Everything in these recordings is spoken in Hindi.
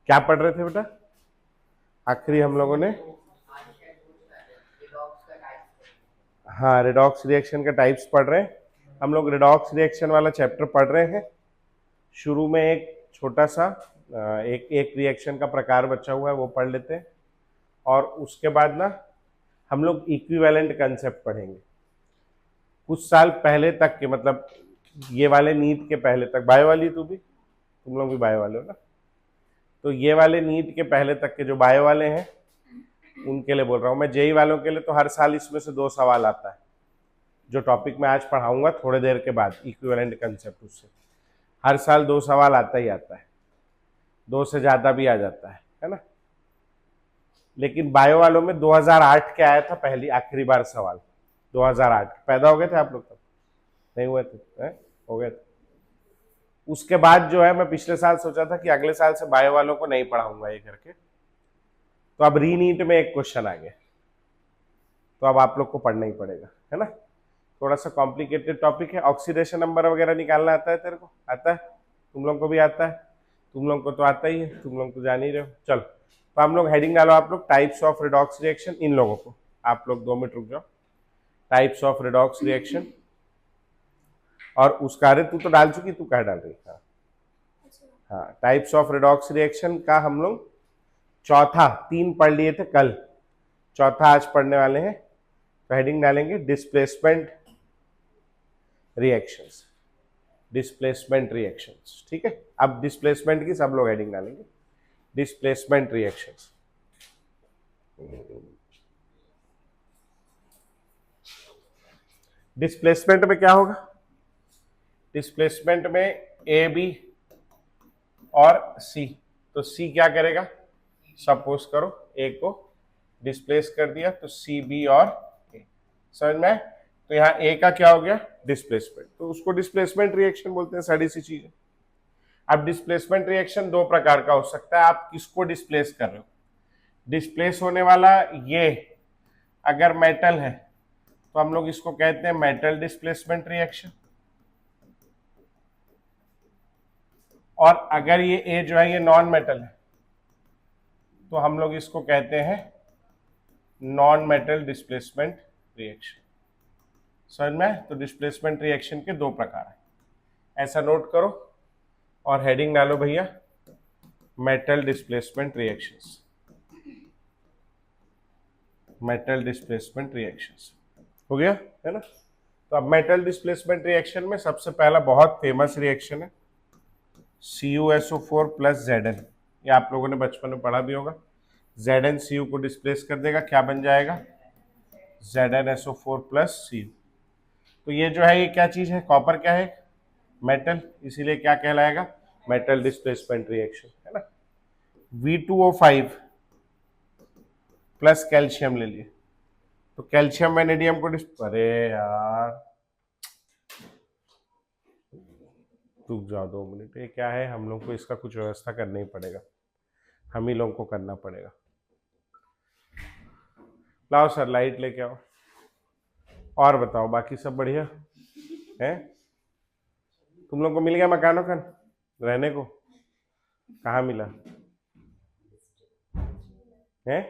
क्या पढ़ रहे थे बेटा आखिरी हम लोगों ने? हाँ, रेडॉक्स रिएक्शन का टाइप्स पढ़ रहे हैं हम लोग। रेडॉक्स रिएक्शन वाला चैप्टर पढ़ रहे हैं। शुरू में एक छोटा सा एक रिएक्शन का प्रकार बचा हुआ है, वो पढ़ लेते हैं। और उसके बाद ना हम लोग इक्विवेलेंट कंसेप्ट पढ़ेंगे। कुछ साल पहले तक के, मतलब ये वाले नीट के पहले तक, बायो वाली तू भी, तुम लोग भी बायो वाले हो ना, तो ये वाले नीट के पहले तक के जो बायो वाले हैं उनके लिए बोल रहा हूँ मैं। जेई वालों के लिए तो हर साल इसमें से 2 सवाल आता है। जो टॉपिक मैं आज पढ़ाऊंगा थोड़ी देर के बाद, इक्विवेलेंट कंसेप्ट, उससे हर साल 2 सवाल आता ही आता है, 2 से ज्यादा भी आ जाता है ना। लेकिन बायो वालों में 2008 के आया था पहली आखिरी बार सवाल। 2008 पैदा हो गए थे आप लोग तब? नहीं हुए थे? हो गए थे। उसके बाद जो है, मैं पिछले साल सोचा था कि अगले साल से बायो वालों को नहीं पढ़ाऊंगा ये करके, तो अब रीनीट में एक क्वेश्चन आ गया, तो अब आप लोग को पढ़ना ही पड़ेगा, है ना। थोड़ा सा कॉम्प्लिकेटेड टॉपिक है। ऑक्सीडेशन नंबर वगैरह निकालना आता है तेरे को? आता है? तुम लोग को भी आता है? तुम लोग को तो आता ही है, तुम लोग तो जान ही रहे हो। चलो, तो हम लोग हेडिंग डालो आप लोग, टाइप्स ऑफ रेडॉक्स रिएक्शन। इन लोगों को, आप लोग 2 मिनट रुक जाओ। टाइप्स ऑफ रेडॉक्स रिएक्शन, और उसका, अरे तू तो डाल चुकी, तू कहाँ डाल रही? हाँ हाँ, टाइप्स ऑफ रेडॉक्स रिएक्शन का हम लोग चौथा, 3 पढ़ लिए थे कल, चौथा आज पढ़ने वाले हैं। तो हेडिंग डालेंगे डिस्प्लेसमेंट रिएक्शंस। डिस्प्लेसमेंट रिएक्शंस, ठीक है। अब डिस्प्लेसमेंट की सब लोग हेडिंग डालेंगे, डिस्प्लेसमेंट रिएक्शंस। डिस्प्लेसमेंट में क्या होगा? डिस्प्लेसमेंट में ए बी और सी। तो सी क्या करेगा? सपोज करो ए को डिस्प्लेस कर दिया, तो सी बी और ए, समझ में? तो यहाँ ए का क्या हो गया? डिस्प्लेसमेंट, तो उसको डिस्प्लेसमेंट रिएक्शन बोलते हैं, सारी सी चीजें। अब डिस्प्लेसमेंट रिएक्शन 2 प्रकार का हो सकता है। आप किसको डिस्प्लेस कर रहे हो? डिस्प्लेस होने वाला ये अगर मेटल है तो हम लोग इसको कहते हैं मेटल डिस्प्लेसमेंट रिएक्शन। और अगर ये ए जो है ये नॉन मेटल है तो हम लोग इसको कहते हैं नॉन मेटल डिस्प्लेसमेंट रिएक्शन, समझ में? तो डिस्प्लेसमेंट रिएक्शन के 2 प्रकार है, ऐसा नोट करो। और हेडिंग डालो भैया, metal displacement reactions. Metal displacement reactions हो गया, है ना। तो अब मेटल डिस्प्लेसमेंट रिएक्शन में सबसे पहला बहुत फेमस रिएक्शन है CuSO4 प्लस Zn। ये आप लोगों ने बचपन में पढ़ा भी होगा। Zn Cu को डिस्प्लेस कर देगा, क्या बन जाएगा? ZnSO4 plus Cu। तो ये जो है ये क्या चीज है? कॉपर क्या है? मेटल, इसीलिए क्या कहलाएगा? मेटल डिस्प्लेसमेंट रिएक्शन, है ना। V2O5 प्लस कैल्शियम ले लिए, तो कैल्शियम वेनेडियम को अरे यार रुक जाओ 2 मिनट, ये क्या है? हम लोग को इसका कुछ व्यवस्था करना ही पड़ेगा, हम ही लोगों को करना पड़ेगा। लाओ सर लाइट लेके आओ। और बताओ बाकी सब बढ़िया है? तुम लोग को मिल गया मकान वकान रहने को? कहाँ मिला है?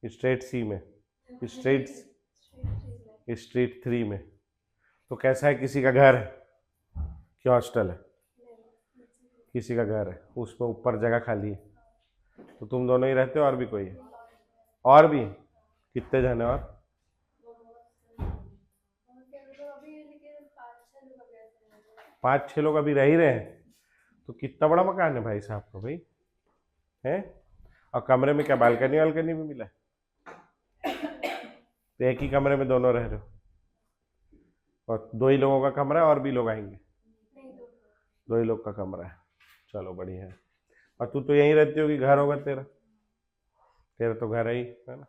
स्ट्रेट सी में? स्ट्रेट स्ट्रीट 3 में? तो कैसा है? किसी का घर है कि हॉस्टल है? किसी का घर है, उसमें ऊपर जगह खाली है, तो तुम दोनों ही रहते हो और भी कोई है? और भी कितने जने? और 5-6 लोग अभी रह ही रहे हैं? तो कितना बड़ा मकान है भाई साहब का भाई, है? और कमरे में क्या बालकनी वालकनी भी मिला है? तो एक ही कमरे में दोनों रह रहे हो, और 2 ही लोगों का कमरा है, और भी लोग आएंगे? 2 ही लोग का कमरा है, चलो बढ़िया है। और तू तो यहीं रहती होगी, घर होगा तेरा? तेरा तो घर है ही, है ना।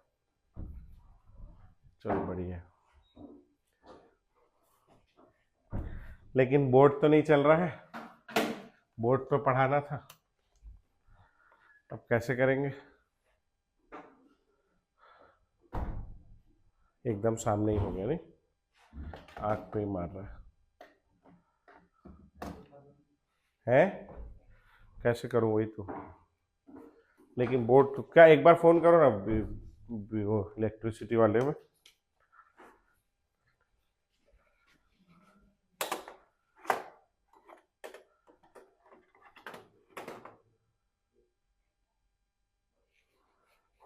चलो बढ़िया है। लेकिन बोर्ड तो नहीं चल रहा है, बोर्ड पे पढ़ाना था, अब कैसे करेंगे? एकदम सामने ही हो गया, नहीं आँख पे ही मार रहा है? कैसे करूँ वही तो। लेकिन बोर्ड तो क्या, एक बार फोन करो ना वो इलेक्ट्रिसिटी वाले में।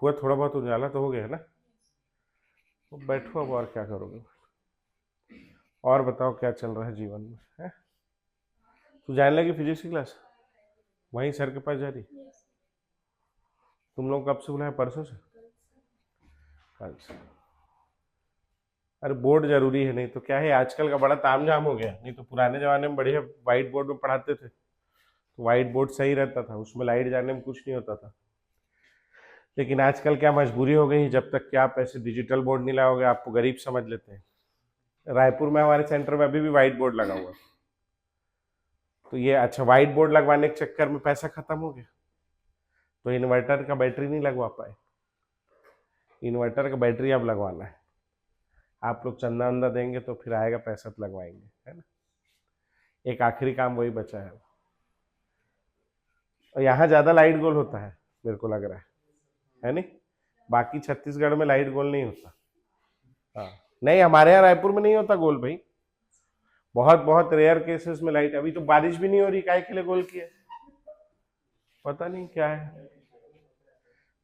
हुआ थोड़ा बहुत उजाला तो हो गया है ना। तो बैठो अब, और क्या करोगे। और बताओ क्या चल रहा है जीवन में है। तू जाने लगी फिजिक्स की क्लास, वहीं सर के पास जा रही। तुम लोग कब से बुलाया, परसों से? कल से। अरे बोर्ड जरूरी है, नहीं तो क्या है, आजकल का बड़ा तामझाम हो गया। नहीं तो पुराने जमाने में बढ़िया व्हाइट बोर्ड में पढ़ाते थे, तो व्हाइट बोर्ड सही रहता था, उसमें लाइट जाने में कुछ नहीं होता था। लेकिन आजकल क्या मजबूरी हो गई, जब तक कि आप ऐसे डिजिटल बोर्ड नहीं लाओगे आपको गरीब समझ लेते हैं। रायपुर में हमारे सेंटर में अभी भी व्हाइट बोर्ड लगा हुआ है। तो ये अच्छा, व्हाइट बोर्ड लगवाने के चक्कर में पैसा खत्म हो गया, तो इन्वर्टर का बैटरी नहीं लगवा पाए। इन्वर्टर का बैटरी अब लगवाना है। आप लोग चंदा वंदा देंगे तो फिर आएगा पैसा, तो लगवाएंगे, है ना। एक आखिरी काम वही बचा है। और यहाँ ज्यादा लाइट गोल होता है मेरे को लग रहा है नहीं? बाकी छत्तीसगढ़ में लाइट गोल नहीं होता। हाँ, नहीं हमारे यहाँ रायपुर में नहीं होता गोल भाई। बहुत बहुत रेयर केसेस में लाइट। अभी तो बारिश भी नहीं हो रही, काहे के लिए गोल किया, पता नहीं क्या है।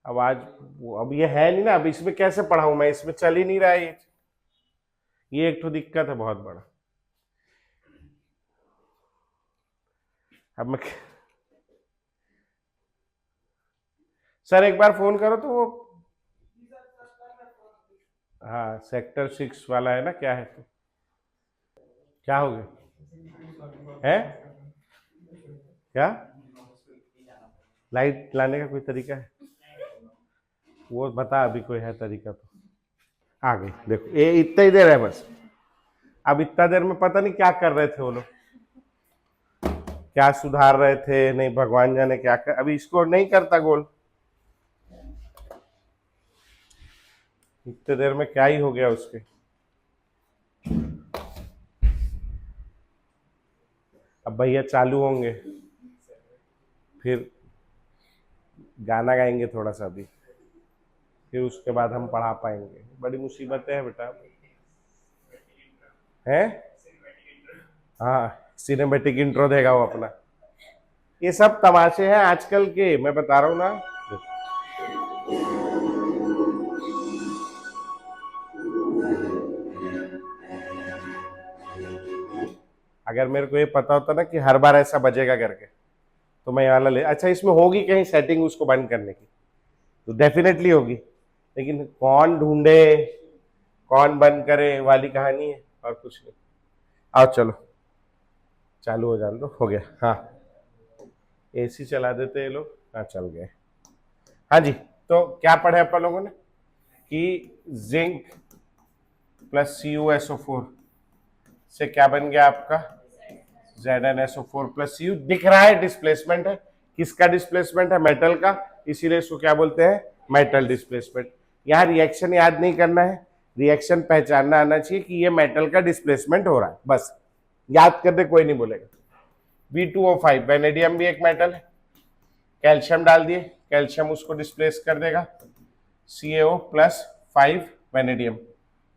अब आज अब ये है नहीं ना, अब इसमें कैसे पढ़ाऊं मैं, इसमें चल ही नहीं रहा है ये एक तो दिक्कत है बहुत बड़ा। अब मैं सर एक बार फोन करो तो वो, हाँ सेक्टर 6 वाला है ना, क्या है तो क्या हो गया है, क्या लाइट लाने का कोई तरीका है? वो बता, अभी कोई है तरीका तो। आ गई, देखो ये इतना ही देर है बस। अब इतना देर में पता नहीं क्या कर रहे थे वो लोग, क्या सुधार रहे थे, नहीं भगवान जाने क्या कर। अभी इसको नहीं करता गोल, इतने देर में क्या ही हो गया उसके। अब भैया चालू होंगे, फिर गाना गाएंगे थोड़ा सा भी, फिर उसके बाद हम पढ़ा पाएंगे। बड़ी मुसीबतें हैं बेटा, हैं? हाँ, सिनेमेटिक इंट्रो देगा वो अपना। ये सब तमाशे हैं आजकल के, मैं बता रहा हूँ ना। अगर मेरे को ये पता होता ना कि हर बार ऐसा बजेगा करके, तो मैं ये वाला ले। अच्छा, इसमें होगी कहीं सेटिंग उसको बंद करने की? तो डेफिनेटली होगी, लेकिन कौन ढूंढे, कौन बंद करे वाली कहानी है, और कुछ नहीं। आओ चलो, चालू हो जाने दो, हो गया। हाँ, एसी चला देते ये लोग। हाँ चल गए। हाँ जी, तो क्या पढ़े अपन लोगों ने कि जिंक प्लस CuSO4 से क्या बन गया आपका, ZnSO4 प्लस Cu। दिख रहा है डिस्प्लेसमेंट है, किसका डिस्प्लेसमेंट है, मेटल का, इसीलिए इसको क्या बोलते हैं, मेटल डिस्प्लेसमेंट। यहाँ रिएक्शन याद नहीं करना है, रिएक्शन पहचानना आना चाहिए कि ये मेटल का डिस्प्लेसमेंट हो रहा है, बस याद कर दे, कोई नहीं बोलेगा। V2O5, वेनेडियम भी एक मेटल है, कैल्शियम डाल दिए, कैल्शियम उसको डिस्प्लेस कर देगा, CaO प्लस 5 वेनेडियम।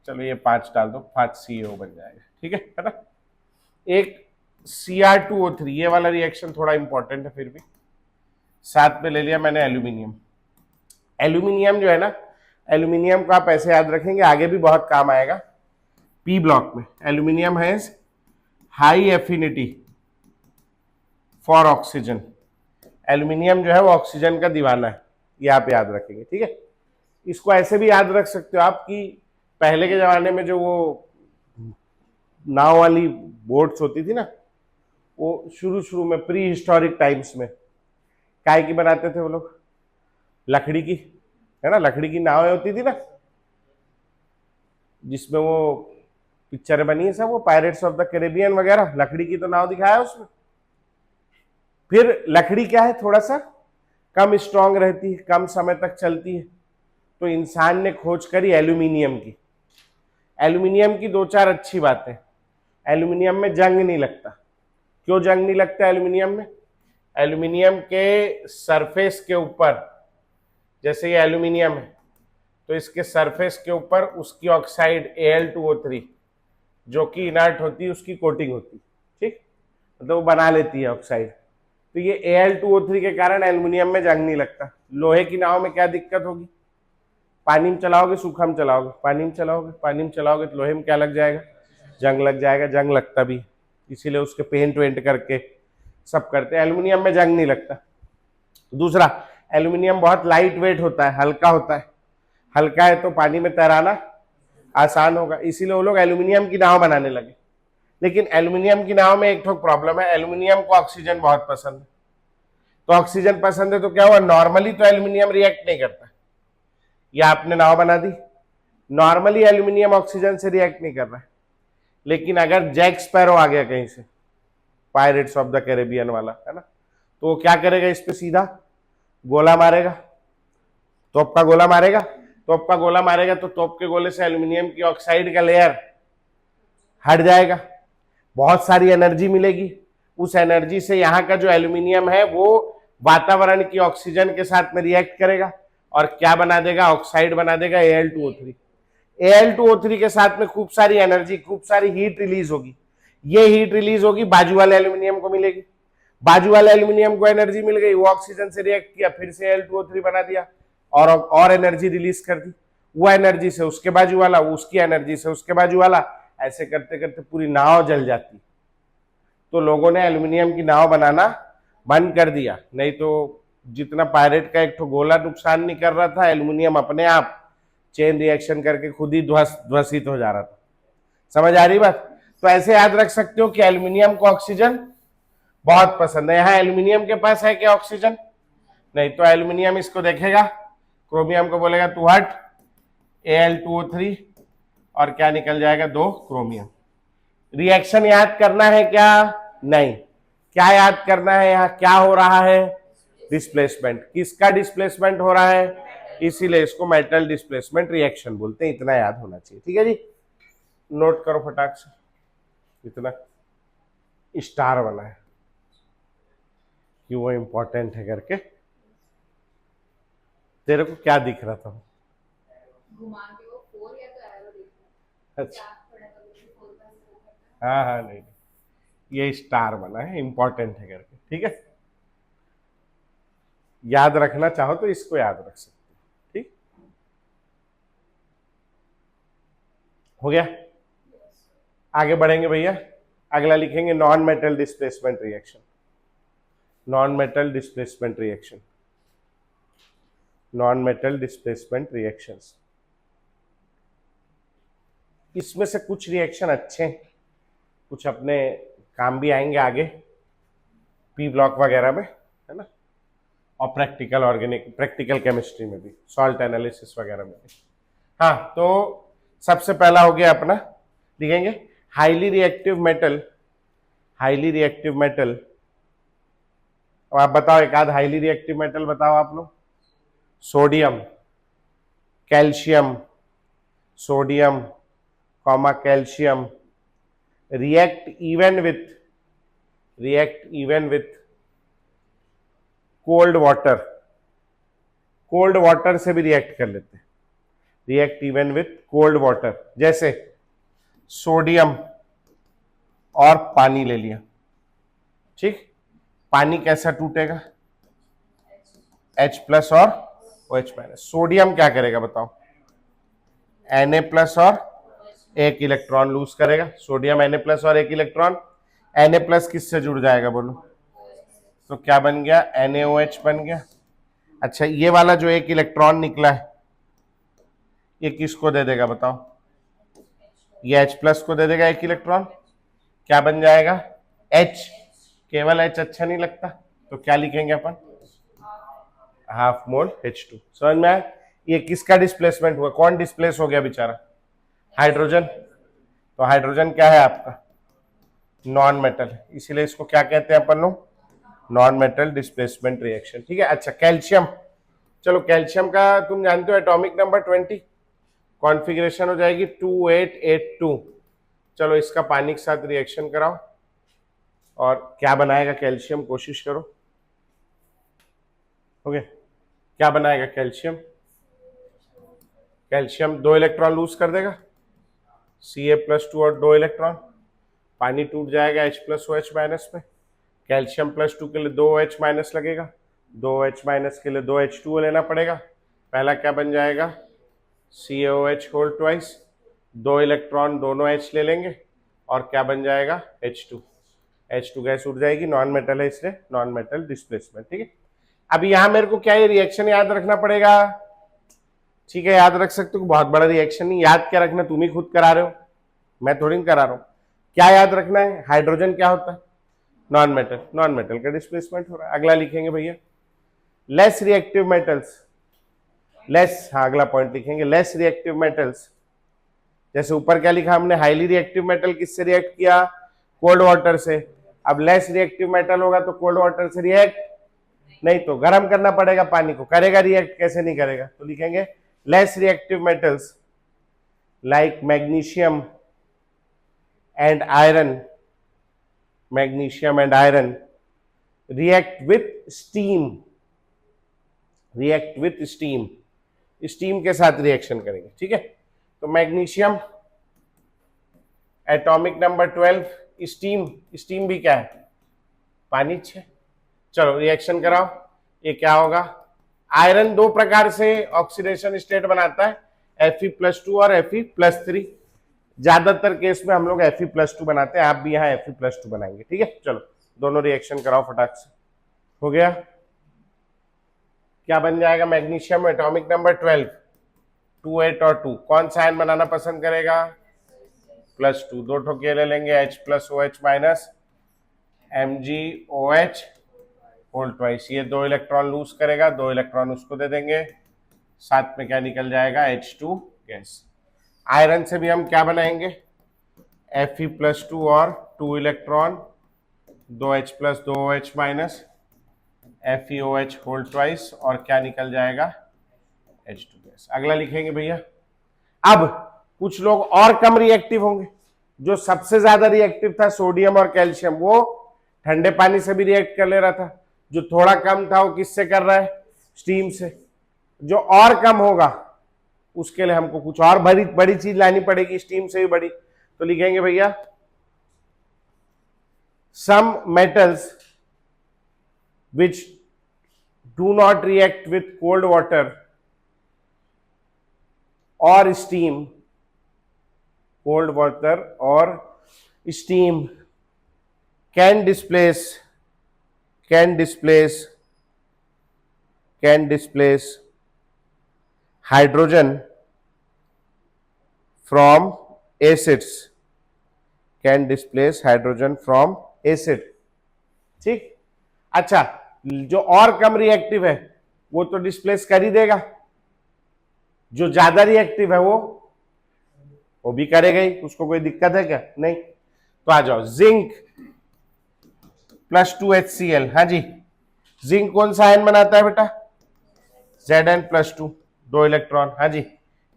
चलो ये 5 डाल दो, 5 CaO बन जाएगा, ठीक है ना। एक Cr2O3, ये वाला रिएक्शन थोड़ा इंपॉर्टेंट है, फिर भी साथ में ले लिया मैंने एल्यूमिनियम। एल्यूमिनियम जो है ना, एल्यूमिनियम को आप ऐसे याद रखेंगे, आगे भी बहुत काम आएगा। पी ब्लॉक में एल्यूमिनियम है high affinity for oxygen. Aluminium जो है वो ऑक्सीजन का दीवाना है, ये आप याद रखेंगे, ठीक है। इसको ऐसे भी याद रख सकते हो आप कि पहले के जमाने में जो वो नाव वाली बोट्स होती थी ना, वो शुरू शुरू में प्री हिस्टोरिक टाइम्स में काय की बनाते थे वो लोग, लकड़ी की, है ना, लकड़ी की नावें होती थी ना, जिसमें वो पिक्चर बनी है सब, वो पायरेट्स ऑफ द कैरेबियन वगैरह, लकड़ी की तो नाव दिखाया उसमें। फिर लकड़ी क्या है, थोड़ा सा कम स्ट्रांग रहती है, कम समय तक चलती है, तो इंसान ने खोज करी एल्यूमिनियम की। एल्यूमिनियम की 2-4 अच्छी बातें, एल्यूमिनियम में जंग नहीं लगता। क्यों जंग नहीं लगता एल्यूमिनियम में? एल्यूमिनियम के सरफेस के ऊपर, जैसे ये एल्यूमिनियम है तो इसके सरफेस के ऊपर उसकी ऑक्साइड Al2O3 जो कि इनर्ट होती है उसकी कोटिंग होती है, ठीक, मतलब वो बना लेती है ऑक्साइड। तो ये Al2O3 के कारण एल्यूमिनियम में जंग नहीं लगता। लोहे की नाव में क्या दिक्कत होगी, पानी में चलाओगे सूखा में चलाओगे, पानी में चलाओगे, पानी में चलाओगे तो लोहे में क्या लग जाएगा, जंग लग जाएगा, जंग लगता भी, इसीलिए उसके पेंट वेंट करके सब करते हैं। एल्यूमिनियम में जंग नहीं लगता। दूसरा, एल्यूमिनियम बहुत लाइट वेट होता है, हल्का होता है, हल्का है तो पानी में तैराना आसान होगा, इसीलिए वो लोग एल्यूमिनियम की नाव बनाने लगे। लेकिन एल्यूमिनियम की नाव में एक ठोक प्रॉब्लम है, एल्यूमिनियम को ऑक्सीजन बहुत पसंद है। तो ऑक्सीजन पसंद है तो क्या हुआ, नॉर्मली तो एल्यूमिनियम रिएक्ट नहीं करता, या आपने नाव बना दी, नॉर्मली एल्यूमिनियम ऑक्सीजन से रिएक्ट नहीं कर रहा है। लेकिन अगर जैक स्पैरो आ गया कहीं से, पायरेट्स ऑफ द कैरेबियन वाला, है ना, तो वो क्या करेगा, इस पे सीधा गोला मारेगा, तोप का गोला मारेगा, तोप का गोला मारेगा तो तोप के गोले से एल्यूमिनियम की ऑक्साइड का लेयर हट जाएगा, बहुत सारी एनर्जी मिलेगी। उस एनर्जी से यहाँ का जो एल्यूमिनियम है वो वातावरण की ऑक्सीजन के साथ में रिएक्ट करेगा और क्या बना देगा, ऑक्साइड बना देगा Al2O3। Al2O3 के साथ में खूब सारी एनर्जी, खूब सारी हीट रिलीज होगी। ये हीट रिलीज होगी, बाजू वाले एल्यूमिनियम को मिलेगी, बाजू वाले एल्यूमिनियम को एनर्जी मिल गई, वो ऑक्सीजन से रिएक्ट किया, फिर से Al2O3 बना दिया और एनर्जी रिलीज कर दी। वो एनर्जी से उसके बाजू वाला, उसकी एनर्जी से उसके बाजू वाला, ऐसे करते करते पूरी नाव जल जाती। तो लोगों ने एल्यूमिनियम की नाव बनाना बंद कर दिया, नहीं तो जितना पायरेट का एक तो गोला नुकसान नहीं कर रहा था, एल्यूमिनियम अपने आप चेन रिएक्शन करके खुद ही ध्वसित हो जा रहा था। समझ आ रही बात? तो ऐसे याद रख सकते हो कि एल्यूमिनियम को ऑक्सीजन बहुत पसंद है। यहाँ एल्यूमिनियम के पास है क्या ऑक्सीजन? नहीं, तो एल्यूमिनियम इसको देखेगा, क्रोमियम को बोलेगा तू हट, Al2O3 और क्या निकल जाएगा, 2 क्रोमियम। रिएक्शन याद करना है क्या? नहीं। क्या याद करना है, यहाँ क्या हो रहा है, डिस्प्लेसमेंट। किसका डिस्प्लेसमेंट हो रहा है, इसीलिए इसको मेटल डिस्प्लेसमेंट रिएक्शन बोलते हैं। इतना याद होना चाहिए, ठीक है जी, नोट करो फटाक से, इतना स्टार बना है कि वो इंपॉर्टेंट है करके। तेरे को क्या दिख रहा था? घुमा के वो 4 या तो एरो दिख रहा है। अच्छा, हाँ हाँ, नहीं ये स्टार बना है, इंपॉर्टेंट है करके, ठीक है। याद रखना चाहो तो इसको याद रख सकते हो, ठीक हो गया। आगे बढ़ेंगे भैया, अगला लिखेंगे non metal displacement reaction. Non metal displacement reaction, non metal displacement reactions. इसमें से कुछ रिएक्शन अच्छे हैं, कुछ अपने काम भी आएंगे आगे पी ब्लॉक वगैरह में, है ना, और प्रैक्टिकल ऑर्गेनिक, प्रैक्टिकल केमिस्ट्री में भी, सॉल्ट एनालिसिस वगैरह में भी। हाँ, तो सबसे पहला हो गया अपना, लिखेंगे highly reactive metal. Highly reactive metal, अब आप बताओ एक आध हाईली रिएक्टिव मेटल बताओ आप लोग। Sodium, calcium, sodium comma calcium react even with cold water। Cold water से भी रिएक्ट कर लेते हैं, react even with cold water. जैसे सोडियम और पानी ले लिया, ठीक, पानी कैसा टूटेगा, H+ और OH-। सोडियम क्या करेगा बताओ, Na+ और 1 इलेक्ट्रॉन लूज करेगा। सोडियम Na+ और 1 इलेक्ट्रॉन, Na+ किससे जुड़ जाएगा बोलो, तो क्या बन गया, NaOH बन गया। अच्छा, ये वाला जो 1 इलेक्ट्रॉन निकला है ये किसको दे देगा बताओ, ये H+ को दे देगा 1 इलेक्ट्रॉन, क्या बन जाएगा, H। केवल H अच्छा नहीं लगता, तो क्या लिखेंगे अपन, हाफ मोल H2। समझ में आया? ये किसका डिस्प्लेसमेंट हुआ, कौन डिस्प्लेस हो गया बेचारा, हाइड्रोजन। तो हाइड्रोजन क्या है आपका, नॉन मेटल, इसीलिए इसको क्या कहते हैं अपन लोग, नॉन मेटल डिस्प्लेसमेंट रिएक्शन, ठीक है। अच्छा, कैल्शियम, चलो कैल्शियम का तुम जानते हो एटॉमिक नंबर 20, कॉन्फ़िगरेशन हो जाएगी 2882। चलो इसका पानी के साथ रिएक्शन कराओ और क्या बनाएगा कैल्शियम, कोशिश करो। हो गया। क्या बनाएगा कैल्शियम, कैल्शियम 2 इलेक्ट्रॉन लूज कर देगा, Ca+2 और 2 इलेक्ट्रॉन, पानी टूट जाएगा H+OH माइनस में, कैल्शियम +2 के लिए 2OH माइनस लगेगा, 2OH माइनस के लिए 2H2O लेना पड़ेगा, पहला क्या बन जाएगा CaOH होल ट्वाइस, 2 इलेक्ट्रॉन दोनों H ले लेंगे और क्या बन जाएगा H2, H2 गैस उड़ जाएगी, नॉन मेटल है इसलिए नॉन मेटल डिस्प्लेसमेंट। ठीक है, अब यहां मेरे को क्या ये रिएक्शन याद रखना पड़ेगा, ठीक है याद रख सकते हो, बहुत बड़ा रिएक्शन नहीं, याद क्या रखना, तुम ही खुद करा रहे हो, मैं थोड़ी नहीं करा रहा हूं। क्या याद रखना है, हाइड्रोजन क्या होता है नॉन मेटल, नॉन मेटल का डिस्प्लेसमेंट हो रहा है। अगला लिखेंगे भैया लेस रिएक्टिव मेटल्स, लेस, हाँ अगला पॉइंट लिखेंगे लेस रिएक्टिव मेटल्स, जैसे ऊपर क्या लिखा हमने, हाईली रिएक्टिव मेटल किससे रिएक्ट किया, कोल्ड वाटर से, अब लेस रिएक्टिव मेटल होगा तो कोल्ड वाटर से रिएक्ट नहीं, तो गर्म करना पड़ेगा पानी को, करेगा रिएक्ट, कैसे नहीं करेगा, तो लिखेंगे less reactive metals like magnesium and iron, magnesium and iron react with steam, react with steam, steam के साथ रिएक्शन करेंगे। ठीक है, तो magnesium atomic number 12, steam, steam भी क्या है पानी 6, चलो रिएक्शन कराओ, ये क्या होगा, आयरन दो प्रकार से ऑक्सीडेशन स्टेट बनाता है, Fe+2 और Fe+3, ज्यादातर केस में हम लोग Fe+2 बनाते हैं, आप भी यहाँ Fe+2 बनाएंगे। ठीक है, चलो दोनों रिएक्शन कराओ फटाक से, हो गया, क्या बन जाएगा मैग्नीशियम एटॉमिक नंबर 12, 2 8 और 2, कौन सा आयन बनाना पसंद करेगा +2, दो ठोके ले लेंगे H+OH minus MgOH whole twice, ये 2 इलेक्ट्रॉन लूज करेगा, 2 इलेक्ट्रॉन उसको दे देंगे, साथ में क्या निकल जाएगा H2 गैस। आयरन से भी हम क्या बनाएंगे Fe+2 और 2 electron 2H+ 2OH minus FeOH whole twice और क्या निकल जाएगा H2 गैस। अगला लिखेंगे भैया, अब कुछ लोग और कम रिएक्टिव होंगे, जो सबसे ज्यादा रिएक्टिव था सोडियम और कैल्शियम, वो ठंडे पानी से भी रिएक्ट कर ले रहा था, जो थोड़ा कम था वो किससे कर रहा है स्टीम से, जो और कम होगा उसके लिए हमको कुछ और बड़ी चीज लानी पड़ेगी, स्टीम से भी बड़ी, तो लिखेंगे भैया some metals which do not react with cold water or steam, cold water or steam can displace hydrogen from acids, can displace hydrogen from acid। ठीक, अच्छा जो और कम रिएक्टिव है वो तो डिस्प्लेस कर ही देगा, जो ज्यादा रिएक्टिव है वो भी करेगा ही, उसको कोई दिक्कत है क्या, नहीं। तो आ जाओ जिंक +2HCl, हाँ जी, जिंक कौन सा आयन बनाता है बेटा Zn+2, 2 इलेक्ट्रॉन, हाँ जी,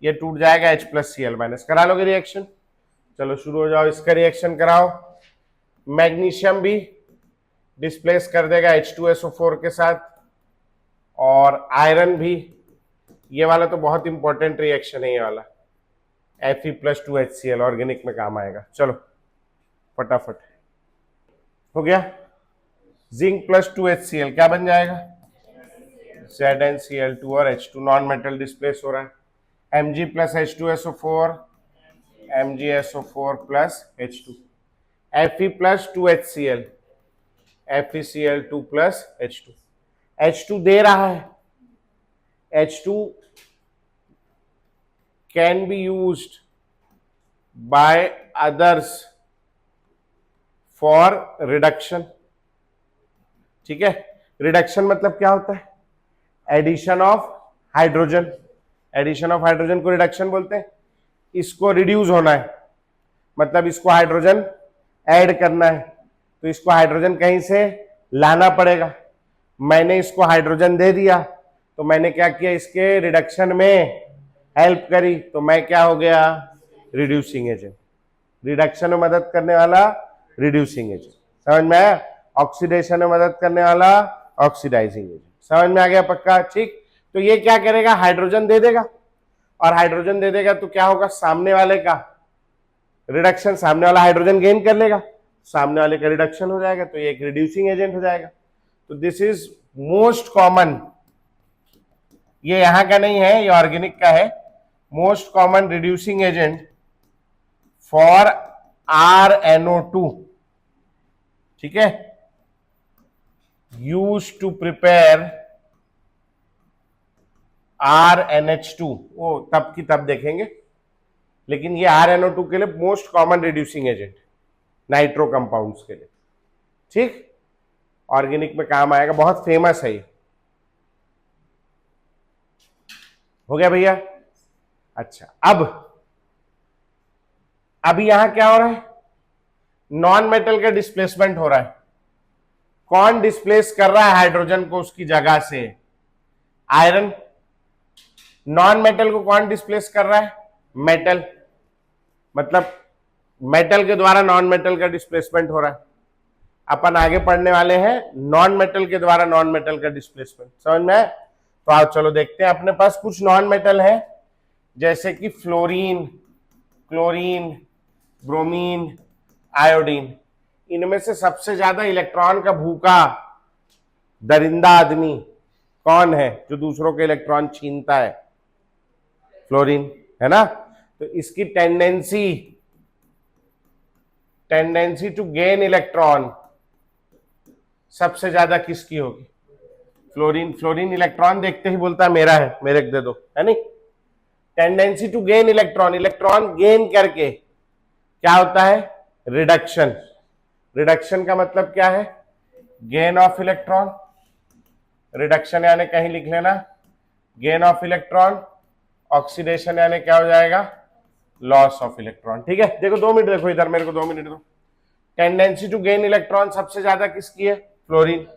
ये टूट जाएगा H+Cl माइनस, करा लोगे रिएक्शन, चलो शुरू हो जाओ, इसका रिएक्शन कराओ, मैग्नीशियम भी डिस्प्लेस कर देगा H2SO4 के साथ, और आयरन भी, ये वाला तो बहुत इंपॉर्टेंट रिएक्शन है, ये वाला Fe+2HCl ऑर्गेनिक में काम आएगा। चलो फटाफट हो गया, जिंक +2HCl क्या बन जाएगा ZnCl2 और H2 नॉन मेटल डिस्प्लेस हो रहा है, Mg + H2SO4 MgSO4 + H2, Fe+2HCl FeCl2 + H2, H2 दे रहा है, H2 can be used by others for reduction। ठीक है, रिडक्शन मतलब क्या होता है addition of hydrogen, addition of hydrogen को रिडक्शन बोलते हैं, इसको रिड्यूस होना है मतलब इसको हाइड्रोजन ऐड करना है, तो इसको हाइड्रोजन कहीं से लाना पड़ेगा, मैंने इसको हाइड्रोजन दे दिया तो मैंने क्या किया इसके रिडक्शन में हेल्प करी, तो मैं क्या हो गया रिड्यूसिंग एजेंट, रिडक्शन में मदद करने वाला रिड्यूसिंग एजेंट, समझ में आया, ऑक्सीडेशन में मदद करने वाला ऑक्सीडाइजिंग एजेंट। समझ में आ गया पक्का? ठीक, तो ये क्या करेगा, हाइड्रोजन दे देगा, और हाइड्रोजन दे देगा तो क्या होगा, सामने वाले का रिडक्शन, सामने वाला हाइड्रोजन गेन कर लेगा, सामने वाले का रिडक्शन हो जाएगा, तो ये एक रिड्यूसिंग एजेंट हो जाएगा। तो दिस इज मोस्ट कॉमन, ये यहां का नहीं है, ये ऑर्गेनिक का है, most common reducing agent for RNO2, ठीक है, यूज टू प्रिपेयर RNH2, वो तब की तब देखेंगे, लेकिन ये RNO2 के लिए most common reducing agent nitro compounds के लिए, ठीक, ऑर्गेनिक में काम आएगा, बहुत फेमस है ये। हो गया भैया? अच्छा, अब यहां क्या हो रहा है, नॉन मेटल का डिस्प्लेसमेंट हो रहा है। कौन डिस्प्लेस कर रहा है हाइड्रोजन को उसकी जगह से? आयरन। नॉन मेटल को कौन डिस्प्लेस कर रहा है? मेटल। मतलब मेटल के द्वारा नॉन मेटल का डिस्प्लेसमेंट हो रहा है। अपन आगे पढ़ने वाले हैं नॉन मेटल के द्वारा नॉन मेटल का डिस्प्लेसमेंट, समझ में आए? तो आओ चलो देखते हैं। अपने पास कुछ नॉन मेटल है, जैसे कि फ्लोरीन, क्लोरीन, ब्रोमीन, आयोडीन। इनमें से सबसे ज्यादा इलेक्ट्रॉन का भूखा दरिंदा आदमी कौन है, जो दूसरों के इलेक्ट्रॉन छीनता है? फ्लोरीन, है ना? तो इसकी टेंडेंसी टू गेन इलेक्ट्रॉन सबसे ज्यादा किसकी होगी? फ्लोरीन। फ्लोरीन इलेक्ट्रॉन देखते ही बोलता है मेरा है, मेरे को दे दो, है नहीं? Tendency to gain electron, electron gain करके क्या होता है? रिडक्शन। रिडक्शन का मतलब क्या है? Gain of electron. रिडक्शन यानी कहीं लिख लेना गेन ऑफ इलेक्ट्रॉन, ऑक्सीडेशन यानी क्या हो जाएगा? Loss of electron. ठीक है, देखो 2 मिनट देखो इधर, मेरे को 2 मिनट दो। टेंडेंसी टू गेन इलेक्ट्रॉन सबसे ज्यादा किसकी है? फ्लोरीन।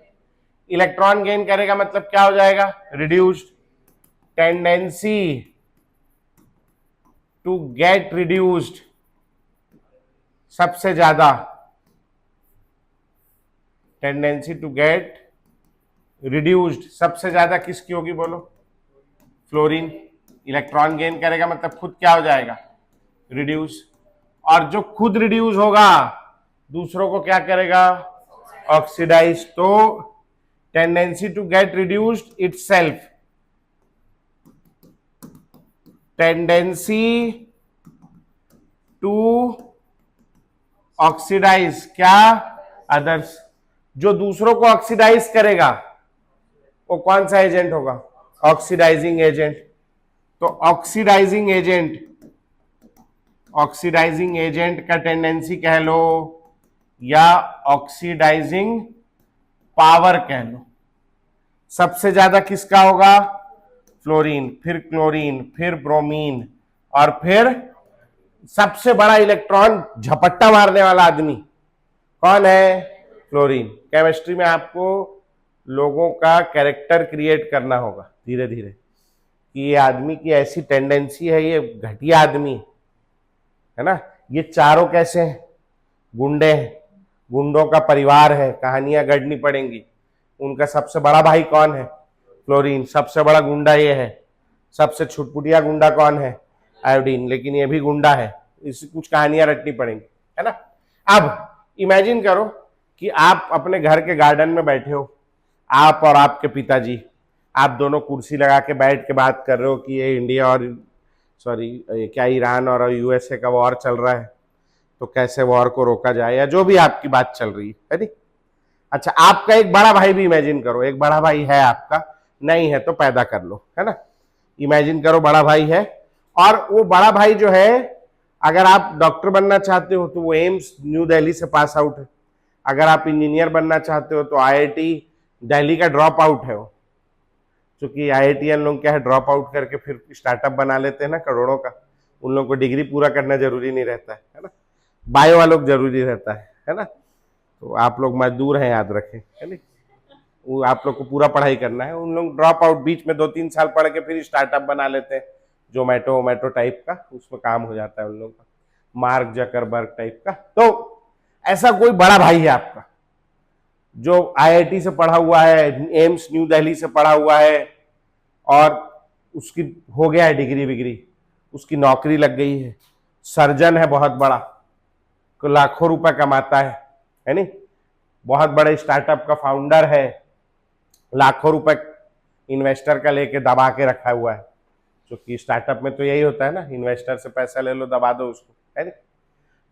इलेक्ट्रॉन गेन करेगा मतलब क्या हो जाएगा? Reduced. Tendency to get reduced सबसे ज्यादा, टेंडेंसी टू गेट रिड्यूस्ड सबसे ज्यादा किसकी होगी बोलो? फ्लोरीन। इलेक्ट्रॉन गेन करेगा मतलब खुद क्या हो जाएगा? रिड्यूस। और जो खुद रिड्यूस होगा दूसरों को क्या करेगा? ऑक्सीडाइज। तो tendency to get reduced itself, tendency to oxidise क्या? अदर्स। जो दूसरों को ऑक्सीडाइज करेगा वो कौन सा एजेंट होगा? Oxidising agent. तो ऑक्सीडाइजिंग एजेंट का टेंडेंसी कह लो या ऑक्सीडाइजिंग पावर कह लो, सबसे ज्यादा किसका होगा? फ्लोरीन, फिर क्लोरीन, फिर ब्रोमीन, और फिर सबसे बड़ा इलेक्ट्रॉन झपट्टा मारने वाला आदमी कौन है? फ्लोरीन। केमिस्ट्री में आपको लोगों का कैरेक्टर क्रिएट करना होगा धीरे धीरे, कि ये आदमी की ऐसी टेंडेंसी है, ये घटिया आदमी है ना। ये चारों कैसे हैं? गुंडे हैं, गुंडों का परिवार है, कहानियां गढ़नी पड़ेंगी। उनका सबसे बड़ा भाई कौन है? फ्लोरीन। सबसे बड़ा गुंडा ये है। सबसे छुटपुटिया गुंडा कौन है? आयोडीन। लेकिन ये भी गुंडा है, इसकी कुछ कहानियां रटनी पड़ेंगी, है ना। अब इमेजिन करो कि आप अपने घर के गार्डन में बैठे हो, आप और आपके पिताजी, आप दोनों कुर्सी लगा के बैठ के बात कर रहे हो कि ये इंडिया और क्या ईरान और यूएसए का वॉर चल रहा है, तो कैसे वॉर को रोका जाए, या जो भी आपकी बात चल रही है नहीं। अच्छा, आपका एक बड़ा भाई भी इमेजिन करो, एक बड़ा भाई है आपका, नहीं है तो पैदा कर लो, है ना। इमेजिन करो बड़ा भाई है, और वो बड़ा भाई जो है, अगर आप डॉक्टर बनना चाहते हो तो वो एम्स न्यू दिल्ली से पास आउट है। अगर आप इंजीनियर बनना चाहते हो तो आईआईटी दिल्ली का ड्रॉप आउट है वो, क्योंकि आईआईटीएन लोग क्या है, ड्रॉप आउट करके फिर स्टार्टअप बना लेते हैं ना करोड़ों का। उन लोगों को डिग्री पूरा करना जरूरी नहीं रहता है ना। बायो वालों को जरूरी रहता है ना। तो आप लोग मजदूर हैं, याद रखें, है नहीं। वो आप लोग को पूरा पढ़ाई करना है। उन लोग ड्रॉप आउट बीच में 2-3 साल पढ़ के फिर स्टार्टअप बना लेते हैं, जोमेटो टाइप का, उसमें काम हो जाता है उन लोगों का, मार्क जकरबर्ग टाइप का। तो ऐसा कोई बड़ा भाई है आपका, जो आईआईटी से पढ़ा हुआ है, एम्स न्यू दिल्ली से पढ़ा हुआ है और उसकी हो गया है डिग्री विग्री, उसकी नौकरी लग गई है, सर्जन है बहुत बड़ा, लाखों रुपए कमाता है नहीं, बहुत बड़े स्टार्टअप का फाउंडर है, लाखों रुपए इन्वेस्टर का लेके दबा के रखा हुआ है, क्योंकि स्टार्टअप में तो यही होता है ना, इन्वेस्टर से पैसा ले लो, दबा दो उसको, है नहीं,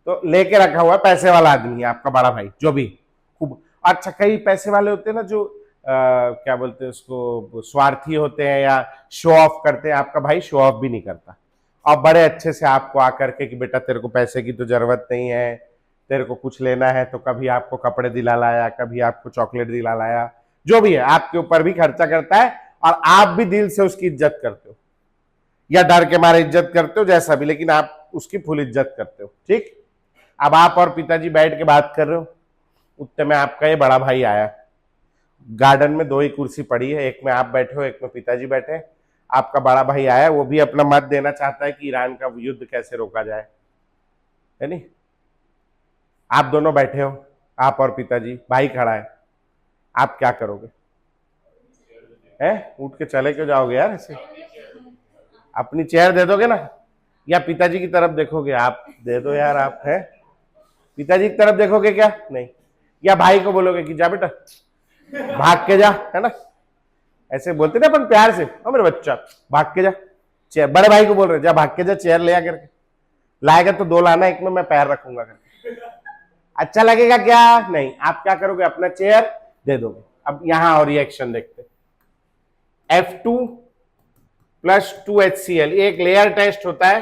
तो लेके रखा हुआ है, पैसे वाला आदमी है आपका बड़ा भाई, जो भी खूब अच्छा। कई पैसे वाले होते हैं ना जो क्या बोलते हैं उसको, स्वार्थी होते हैं या शो ऑफ करते हैं, आपका भाई शो ऑफ भी नहीं करता और बड़े अच्छे से आपको आकर के कि बेटा तेरे को पैसे की तो जरूरत नहीं है, तेरे को कुछ लेना है तो कभी आपको कपड़े दिला लाया, कभी आपको चॉकलेट दिला लाया, जो भी है आपके ऊपर भी खर्चा करता है और आप भी दिल से उसकी इज्जत करते हो या डर के मारे इज्जत करते हो, जैसा भी, लेकिन आप उसकी फुल इज्जत करते हो। ठीक, अब आप और पिताजी बैठ के बात कर रहे हो, उतने में आपका ये बड़ा भाई आया, गार्डन में दो ही कुर्सी पड़ी है, एक में आप बैठे हो, एक में पिताजी बैठे हैं, आपका बड़ा भाई आया, वो भी अपना मत देना चाहता है कि ईरान का युद्ध कैसे रोका जाए, है नहीं, आप दोनों बैठे हो, आप और पिताजी, भाई खड़ा है, आप क्या करोगे? हैं, उठ के चले क्यों जाओगे यार ऐसे? अपनी चेयर दे दोगे ना, या पिताजी की तरफ देखोगे? आप दे दो यार, आप है पिताजी की तरफ देखोगे क्या? नहीं, या भाई को बोलोगे कि जा बेटा भाग के जा, है ना, ऐसे बोलते ना अपन प्यार से, ओ मेरे बच्चा भाग के जा, चेयर, बड़े भाई को बोल रहे जा भाग के जा, चेयर ले आ करके, लाएगा तो दो लाना, एक में मैं पैर रखूंगा करके, अच्छा लगेगा क्या? नहीं, आप क्या करोगे, अपना चेयर दे दोगे। अब यहां और रिएक्शन देखते, F2 प्लस 2HCl, एक लेयर टेस्ट होता है,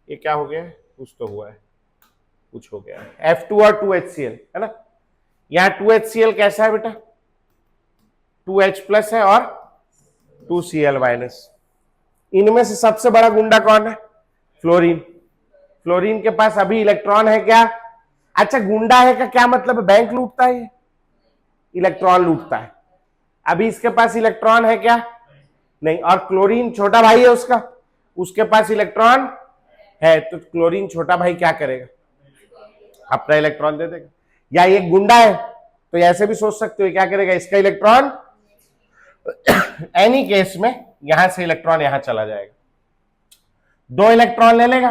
ये क्या हो गया, कुछ तो हुआ है, कुछ हो गया है, F2 और 2HCl, है ना, यहां 2HCl कैसा है बेटा, 2H प्लस है और 2Cl माइनस, इनमें से सबसे बड़ा गुंडा कौन है? फ्लोरीन। फ्लोरीन के पास अभी इलेक्ट्रॉन है क्या? अच्छा, गुंडा है का क्या मतलब है? बैंक लूटता है, इलेक्ट्रॉन लूटता है, अभी इसके पास इलेक्ट्रॉन है क्या? नहीं, और क्लोरीन छोटा भाई है उसका, उसके पास इलेक्ट्रॉन है, तो क्लोरीन छोटा भाई क्या करेगा? अपना इलेक्ट्रॉन दे देगा। या ये गुंडा है तो ऐसे भी सोच सकते हो, क्या करेगा, इसका इलेक्ट्रॉन एनी केस में यहां से इलेक्ट्रॉन यहां चला जाएगा, दो इलेक्ट्रॉन ले लेगा,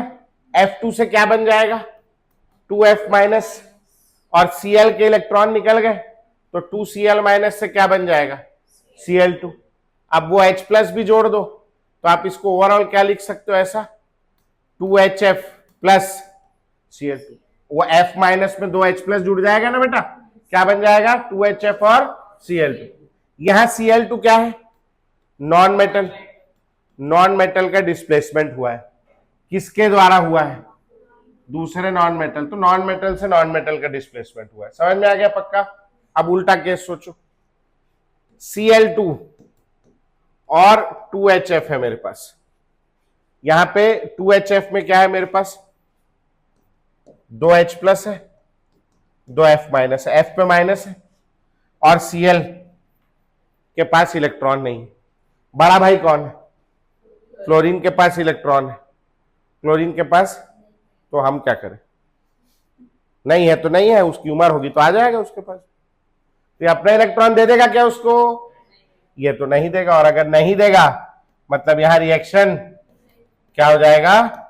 F2 से क्या बन जाएगा, 2F माइनस, और Cl के इलेक्ट्रॉन निकल गए तो 2Cl माइनस से क्या बन जाएगा, Cl2। अब वो H प्लस भी जोड़ दो तो आप इसको ओवरऑल क्या लिख सकते हो, ऐसा 2HF प्लस Cl2, वो F माइनस में 2H प्लस जुड़ जाएगा ना बेटा, क्या बन जाएगा, 2HF और Cl2। यहां Cl2 क्या है, नॉन मेटल, नॉन मेटल का डिस्प्लेसमेंट हुआ है, किसके द्वारा हुआ है, दूसरे नॉन मेटल, तो नॉन मेटल से नॉन मेटल का डिस्प्लेसमेंट हुआ है, समझ में आ गया पक्का। अब उल्टा केस सोचो, Cl2 और 2HF है मेरे पास, यहां पे 2HF में क्या है मेरे पास, 2H प्लस है, 2F माइनस है, F पे माइनस है, और Cl के पास इलेक्ट्रॉन नहीं है, बड़ा भाई कौन है, फ्लोरीन के पास इलेक्ट्रॉन है, क्लोरीन के पास, तो हम क्या करें, नहीं है तो नहीं है, उसकी उम्र होगी तो आ जाएगा उसके पास, तो ये अपना इलेक्ट्रॉन दे देगा क्या उसको, ये तो नहीं देगा, और अगर नहीं देगा मतलब यहां रिएक्शन क्या हो जाएगा,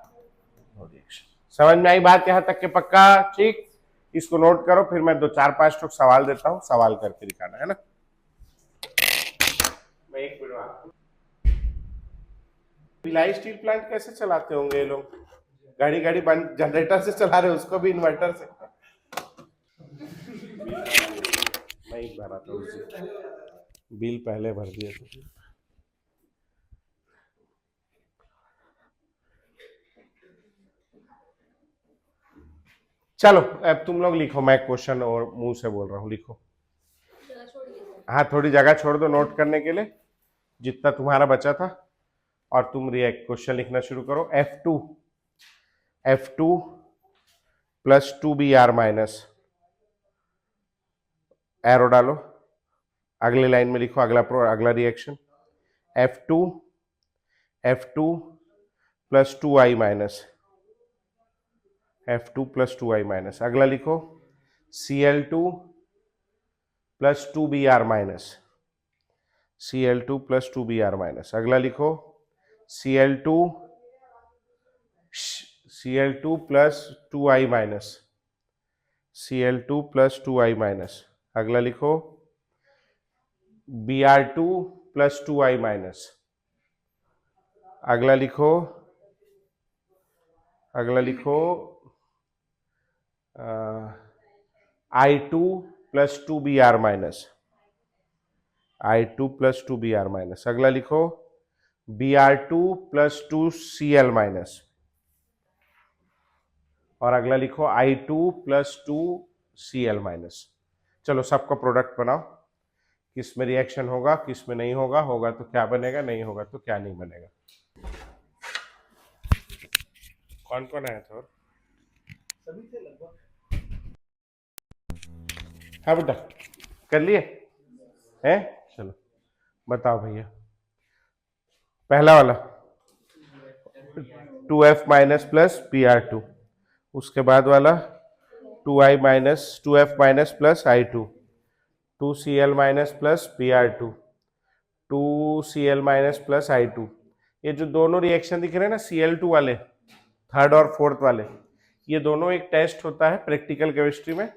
समझ में आई बात यहां तक के पक्का? ठीक, इसको नोट करो, फिर मैं 2 4 5 ठोक सवाल देता हूं, सवाल करके दिखाना है ना। मैं एक मिनट, भिलाई स्टील प्लांट कैसे चलाते होंगे ये लोग, गाड़ी गाड़ी बंद जनरेटर से चला रहे, उसको भी इन्वर्टर से, मैं ही भरा था उसे, बिल पहले भर दिया था। चलो अब तुम लोग लिखो, मैं क्वेश्चन और मुंह से बोल रहा हूं, लिखो, हाँ थोड़ी जगह छोड़ दो नोट करने के लिए जितना तुम्हारा बचा था, और तुम रिएक्ट क्वेश्चन लिखना शुरू करो। F2 plus 2Br minus, arrow डालो, अगले लाइन में लिखो अगला reaction, F2 plus 2I minus, F2 plus 2I minus, अगला लिखो Cl2 plus 2Br minus, Cl2 plus 2Br minus. अगला लिखो Cl2 plus 2I minus, Cl2 plus 2I minus. अगला लिखो Br2 प्लस 2I माइनस। अगला लिखो I2 plus 2Br minus, I2 plus 2Br minus. अगला लिखो Br2 प्लस 2Cl माइनस, और अगला लिखो I2 प्लस 2Cl माइनस। चलो सबका प्रोडक्ट बनाओ, किस में रिएक्शन होगा, किस में नहीं होगा, होगा तो क्या बनेगा, नहीं होगा तो क्या नहीं बनेगा। कौन कौन आया था? सभी थे लगभग। हाँ बेटा, कर लिए हैं? चलो बताओ भैया। पहला वाला 2F माइनस प्लस Br2, उसके बाद वाला 2I minus 2F minus plus I2, 2Cl minus plus Br2, 2Cl minus plus I2। ये जो दोनों रिएक्शन दिख रहे हैं ना Cl2 वाले, थर्ड और फोर्थ वाले, ये दोनों एक टेस्ट होता है प्रैक्टिकल केमिस्ट्री में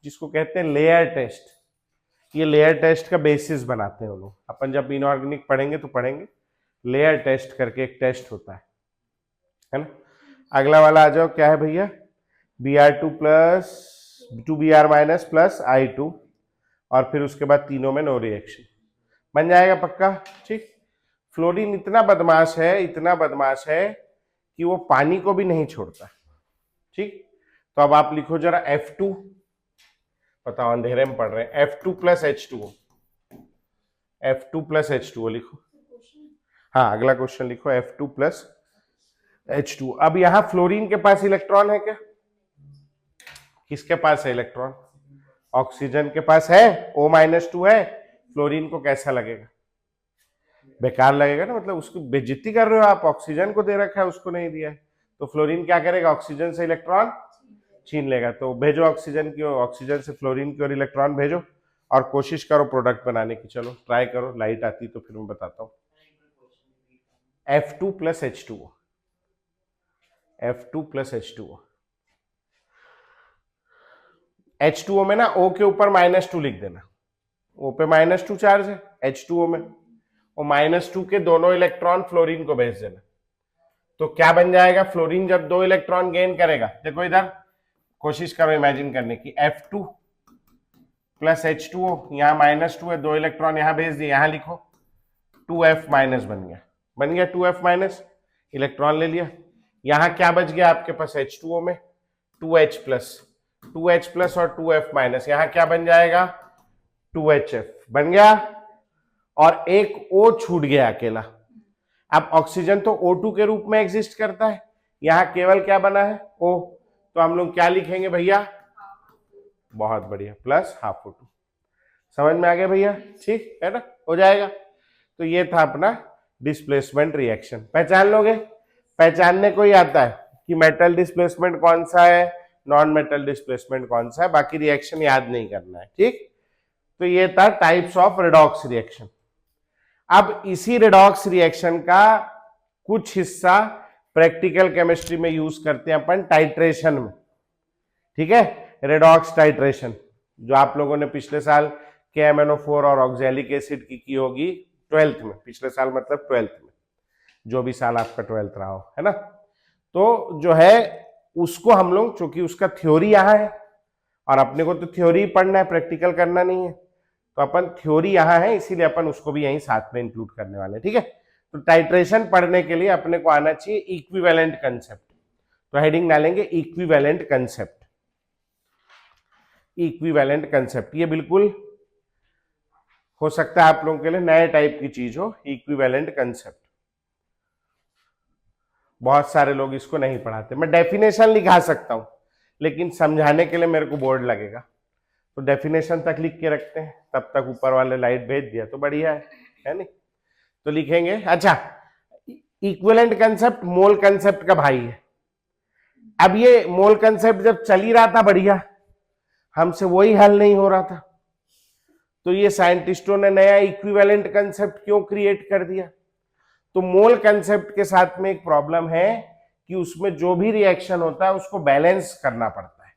जिसको कहते हैं लेयर टेस्ट। ये लेयर टेस्ट का बेसिस बनाते हैं वो लोग। अपन जब इनऑर्गेनिक पढ़ेंगे तो पढ़ेंगे, लेयर टेस्ट करके एक टेस्ट होता है ना। अगला वाला आ जाओ, क्या है भैया? Br2 plus 2Br minus plus I2, और फिर उसके बाद तीनों में नो रिएक्शन। बन जाएगा पक्का? ठीक। फ्लोरीन इतना बदमाश है, इतना बदमाश है कि वो पानी को भी नहीं छोड़ता। ठीक, तो अब आप लिखो जरा F2, बताओ अंधेरे में पढ़ रहे हैं, F2 plus H2O, F2 plus H2O लिखो। हाँ, अगला क्वेश्चन लिखो F2 प्लस H2। अब यहां फ्लोरीन के पास इलेक्ट्रॉन है क्या? किसके पास है इलेक्ट्रॉन? ऑक्सीजन के पास है, O-2 है। फ्लोरीन को कैसा लगेगा? बेकार लगेगा ना, मतलब उसकी बेइज्जती कर रहे हो आप। ऑक्सीजन को दे रखा है, उसको नहीं दिया है, तो फ्लोरीन क्या करेगा? ऑक्सीजन से इलेक्ट्रॉन छीन लेगा। तो भेजो ऑक्सीजन की, ऑक्सीजन से फ्लोरीन की ओर इलेक्ट्रॉन भेजो, और कोशिश करो प्रोडक्ट बनाने की। चलो ट्राई करो, लाइट आती तो फिर मैं बताता हूँ। F2 plus H2O, F2 plus H2O। H2O में ना O के ऊपर -2 लिख देना। O पे -2 चार्ज है H2O में, और -2 के दोनों इलेक्ट्रॉन फ्लोरीन को भेज देना। तो क्या बन जाएगा? फ्लोरीन जब 2 इलेक्ट्रॉन गेन करेगा, देखो इधर कोशिश करो इमेजिन करने की, F2 प्लस H2O, यहाँ -2 है, 2 इलेक्ट्रॉन यहाँ भेज दिए, यहाँ लिखो 2F माइनस बन गया 2F माइनस, इलेक्ट्रॉन ले लिया। यहाँ क्या बच गया आपके पास H2O में? 2H प्लस, 2H प्लस और 2F माइनस, यहाँ क्या बन जाएगा? 2HF बन गया, और एक O छूट गया अकेला। अब ऑक्सीजन तो O2 के रूप में एग्जिस्ट करता है, यहाँ केवल क्या बना है? O। तो हम लोग क्या लिखेंगे भैया? बहुत बढ़िया, प्लस हाफ O2। समझ में आ गया भैया? ठीक है ना, हो जाएगा। तो ये था अपना डिस्प्लेसमेंट रिएक्शन। पहचान लोगे? पहचानने को ही आता है कि मेटल डिस्प्लेसमेंट कौन सा है, नॉन मेटल डिस्प्लेसमेंट कौन सा है, बाकी रिएक्शन याद नहीं करना है। ठीक, तो ये था टाइप्स ऑफ रेडॉक्स रिएक्शन। अब इसी रेडॉक्स रिएक्शन का कुछ हिस्सा प्रैक्टिकल केमिस्ट्री में यूज करते हैं अपन टाइट्रेशन में। ठीक है, रेडॉक्स टाइट्रेशन, जो आप लोगों ने पिछले साल KMnO4 और ऑक्सैलिक एसिड की होगी 12th में। पिछले साल मतलब 12th में, जो भी साल आपका 12th रहा हो, है ना। तो जो है उसको हम लोग, चूंकि उसका थ्योरी यहाँ है और अपने को तो थ्योरी पढ़ना है, प्रैक्टिकल करना नहीं है, तो अपन थ्योरी यहाँ है, इसीलिए अपन उसको भी यहीं साथ में इंक्लूड करने वाले हैं। ठीक है, तो टाइट्रेशन पढ़ने के लिए अपने को आना चाहिए इक्विवेलेंट कंसेप्ट। तो हेडिंग डालेंगे इक्विवेलेंट कंसेप्ट। इक्विवेलेंट कंसेप्ट ये बिल्कुल हो सकता है आप लोगों के लिए नए टाइप की चीज हो, इक्विवेलेंट कंसेप्ट। बहुत सारे लोग इसको नहीं पढ़ाते। मैं डेफिनेशन लिखा सकता हूं, लेकिन समझाने के लिए मेरे को बोर्ड लगेगा, तो डेफिनेशन तक लिख के रखते हैं, तब तक ऊपर वाले लाइट भेज दिया तो बढ़िया है नहीं? तो लिखेंगे, अच्छा इक्विवेलेंट कंसेप्ट मोल कंसेप्ट का भाई है। अब ये मोल कंसेप्ट जब चल ही रहा था बढ़िया, हमसे वही हल नहीं हो रहा था, तो ये साइंटिस्टों ने नया इक्विवेलेंट कंसेप्ट क्यों क्रिएट कर दिया? तो मोल कंसेप्ट के साथ में एक प्रॉब्लम है कि उसमें जो भी रिएक्शन होता है उसको बैलेंस करना पड़ता है।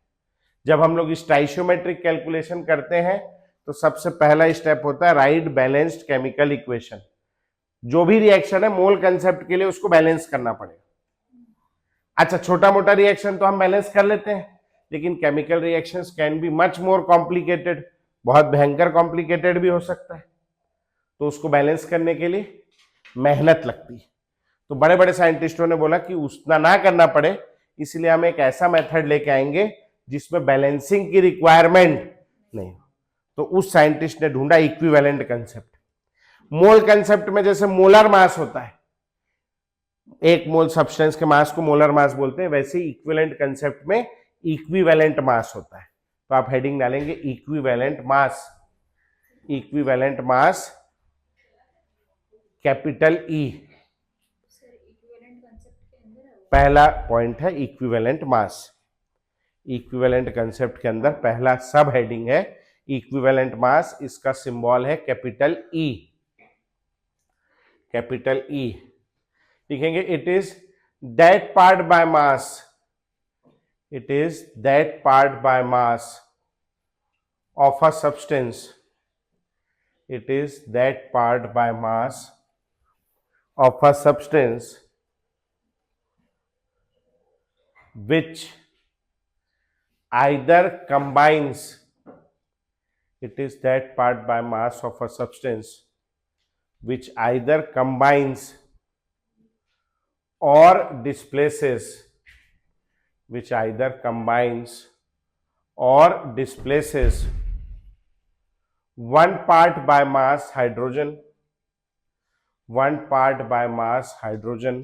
जब हम लोग स्टाइशियोमेट्रिक कैलकुलेशन करते हैं तो सबसे पहला स्टेप होता है राइट बैलेंस्ड केमिकल इक्वेशन। जो भी रिएक्शन है मोल कंसेप्ट के लिए उसको बैलेंस करना पड़ेगा। अच्छा, छोटा मोटा रिएक्शन तो हम बैलेंस कर लेते हैं, लेकिन chemical reactions can be much more complicated, बहुत भयंकर कॉम्प्लिकेटेड भी हो सकता है। तो उसको बैलेंस करने के लिए मेहनत लगती है। तो बड़े बड़े साइंटिस्टों ने बोला कि उतना ना करना पड़े, इसलिए हम एक ऐसा मेथड लेके आएंगे जिसमें बैलेंसिंग की रिक्वायरमेंट नहीं हो। तो उस साइंटिस्ट ने ढूंढा इक्विवेलेंट कंसेप्ट। मोल कंसेप्ट में जैसे मोलर मास होता है, एक मोल सब्सटेंस के मास को मोलर मास बोलते हैं, वैसे ही इक्विवेलेंट कंसेप्ट में इक्विवेलेंट मास होता है। तो आप हेडिंग डालेंगे equivalent mass, equivalent mass capital E. पहला पॉइंट है इक्विवेलेंट मास। इक्विवेलेंट कंसेप्ट के अंदर पहला सब हेडिंग है इक्विवेलेंट मास, इसका सिंबल है कैपिटल ई। कैपिटल ई लिखेंगे it is that part by mass, it is that part by mass of a substance, it is that part by mass of a substance which either combines, it is that part by mass of a substance which either combines or displaces, which either combines or displaces one part by mass hydrogen, one part by mass hydrogen,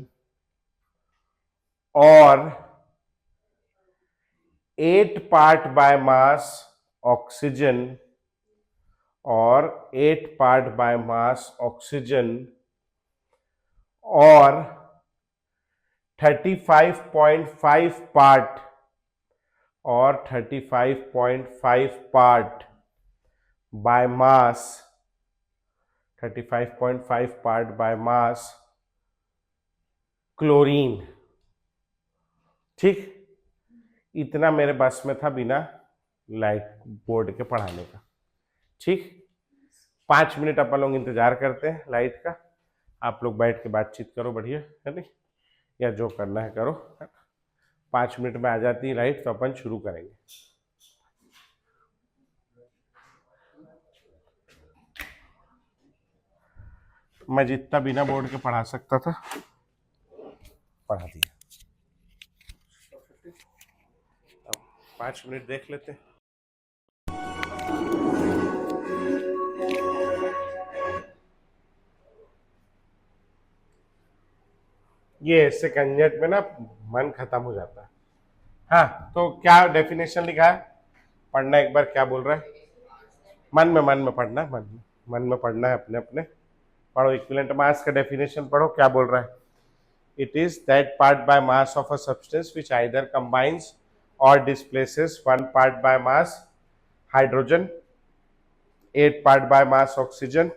or 8 part by mass oxygen, or 8 part by mass oxygen, or 35.5 part, or 35.5 part by mass, 35.5 part by mass chlorine. ठीक, इतना मेरे बस में था बिना लाइट बोर्ड के पढ़ाने का। ठीक, 5 मिनट अपन लोग इंतजार करते हैं लाइट का। आप लोग बैठ के बातचीत करो, बढ़िया है नहीं, या जो करना है करो। 5 मिनट में आ जाती है लाइट तो अपन शुरू करेंगे। मैं जितना बिना बोर्ड के पढ़ा सकता था पढ़ा दिया। 5 मिनट देख लेते हैं। ये इससे कंजट में ना मन खत्म हो जाता है। हाँ, तो क्या डेफिनेशन लिखा है, पढ़ना एक बार, क्या बोल रहा है? मन में पढ़ना है, मन में पढ़ना है अपने अपने। पढ़ो, इक्विवेलेंट मास का डेफिनेशन पढ़ो, क्या बोल रहा है? It is that part by mass of a substance which either combines or displaces 1 part by mass hydrogen, 8 part by mass oxygen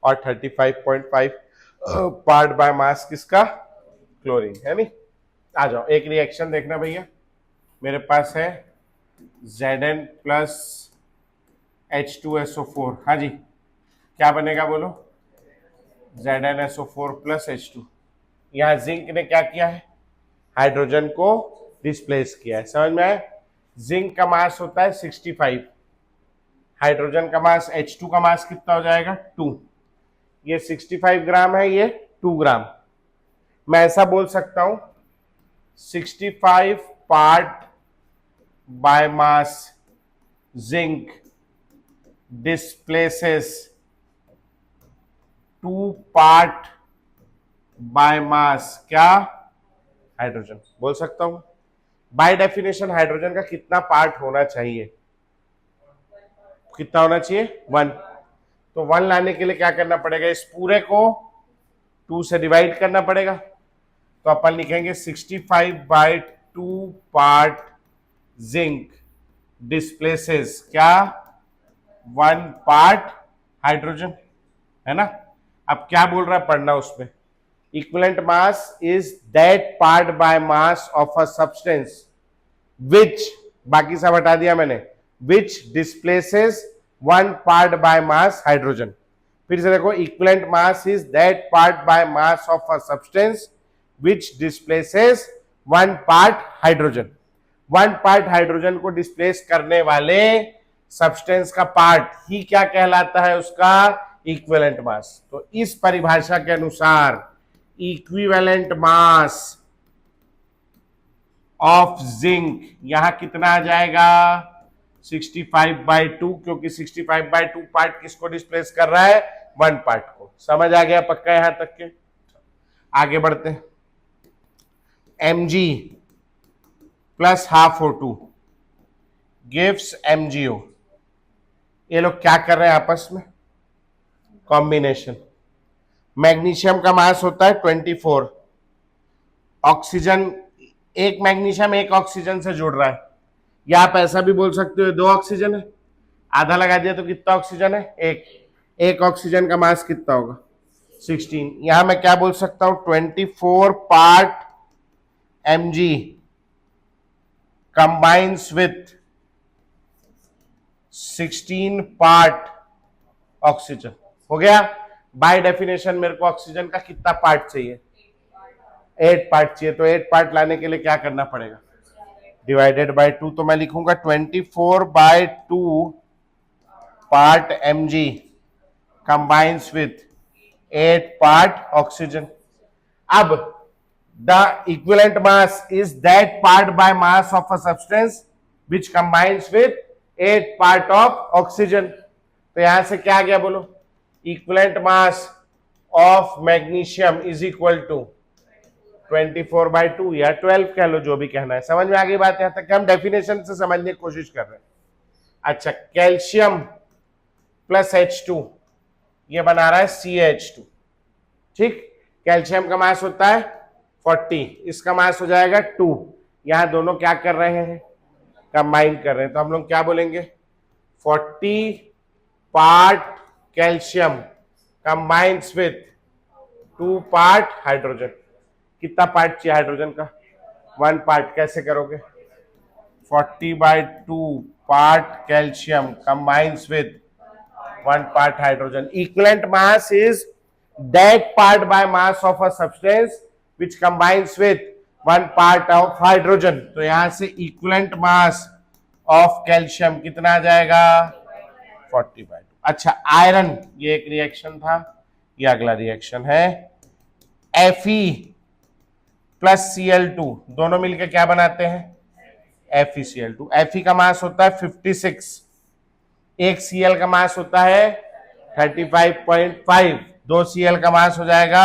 और 35.5 पार्ट बाय मास किसका? क्लोरीन, है नहीं? आ जाओ, एक रिएक्शन देखना भैया। मेरे पास है Zn प्लस H2SO4। हाँ जी, क्या बनेगा बोलो? ZnSO4 plus H2। यहाँ जिंक ने क्या किया है? हाइड्रोजन को डिस्प्लेस किया है। समझ में आया? जिंक का मास होता है 65, हाइड्रोजन का मास H2 का मास कितना हो जाएगा? 2। ये 65 ग्राम है, ये 2 ग्राम। मैं ऐसा बोल सकता हूं 65 part by mass zinc displaces 2 part by मास क्या? हाइड्रोजन। बोल सकता हूं बाय डेफिनेशन हाइड्रोजन का कितना पार्ट होना चाहिए? कितना होना चाहिए? 1। तो 1 लाने के लिए क्या करना पड़ेगा? इस पूरे को 2 से डिवाइड करना पड़ेगा। तो अपन लिखेंगे 65 बाय 2 पार्ट जिंक डिस्प्लेसेस क्या? 1 पार्ट हाइड्रोजन, है ना। अब क्या बोल रहा है पढ़ना उसमें, equivalent mass is that part by mass of a substance which, बाकी सब हटा दिया मैंने, which displaces one part by mass hydrogen. फिर से देखो, equivalent mass is that part by mass of a substance which displaces one part hydrogen. One part hydrogen को डिस्प्लेस करने वाले सब्सटेंस का पार्ट ही क्या कहलाता है, उसका इक्विवेलेंट मास। तो इस परिभाषा के अनुसार इक्विवेलेंट मास ऑफ जिंक यहां कितना आ जाएगा, 65/2, क्योंकि 65/2 पार्ट किसको डिस्प्लेस कर रहा है, वन पार्ट को। समझ आ गया पक्का यहां तक के। आगे बढ़ते हैं, Mg plus half O2 gives MgO। ये लोग क्या कर रहे हैं आपस में, कॉम्बिनेशन। मैग्नीशियम का मास होता है 24, ऑक्सीजन, एक मैग्नीशियम एक ऑक्सीजन से जुड़ रहा है, या आप ऐसा भी बोल सकते हो 2 ऑक्सीजन है, आधा लगा दिया तो कितना ऑक्सीजन है, एक ऑक्सीजन का मास कितना होगा, 16। यहां मैं क्या बोल सकता हूं, 24 part Mg combines with 16 part oxygen. हो गया। बाय डेफिनेशन मेरे को ऑक्सीजन का कितना पार्ट चाहिए, 8 पार्ट चाहिए। तो 8 पार्ट लाने के लिए क्या करना पड़ेगा, डिवाइडेड बाय 2। तो मैं लिखूंगा 24/2 part Mg combines with 8 part oxygen. अब the equivalent mass is that part by mass of a substance which combines with 8 part of oxygen. तो यहां से क्या आ गया बोलो, equivalent mass of magnesium is equal to 24/2 या 12 कह लो, जो भी कहना है। समझ में आ गई बात, यहां तक हम डेफिनेशन से समझने की कोशिश कर रहे हैं। अच्छा, कैल्शियम प्लस H2 ये बना रहा है CH2। ठीक, कैल्शियम का मास होता है 40, इसका मास हो जाएगा 2। यहां दोनों क्या कर रहे हैं, कंबाइन कर रहे हैं। तो हम लोग क्या बोलेंगे, 40 part calcium combines with 2 part hydrogen. कितना पार्ट चाहिए हाइड्रोजन का, 1 पार्ट। कैसे करोगे, 40/2 part calcium combines with 1 part hydrogen. Equivalent mass is that part by mass of a substance which combines with 1 part of hydrogen. तो यहां से इक्विवेलेंट मास ऑफ कैल्शियम कितना आ जाएगा, 40/2। अच्छा, आयरन, ये एक रिएक्शन था, ये अगला रिएक्शन है। Fe प्लस Cl2 दोनों मिलकर क्या बनाते हैं, FeCl2। Fe का मास होता है 56, एक Cl का मास होता है 35.5, 2 Cl का मास हो जाएगा।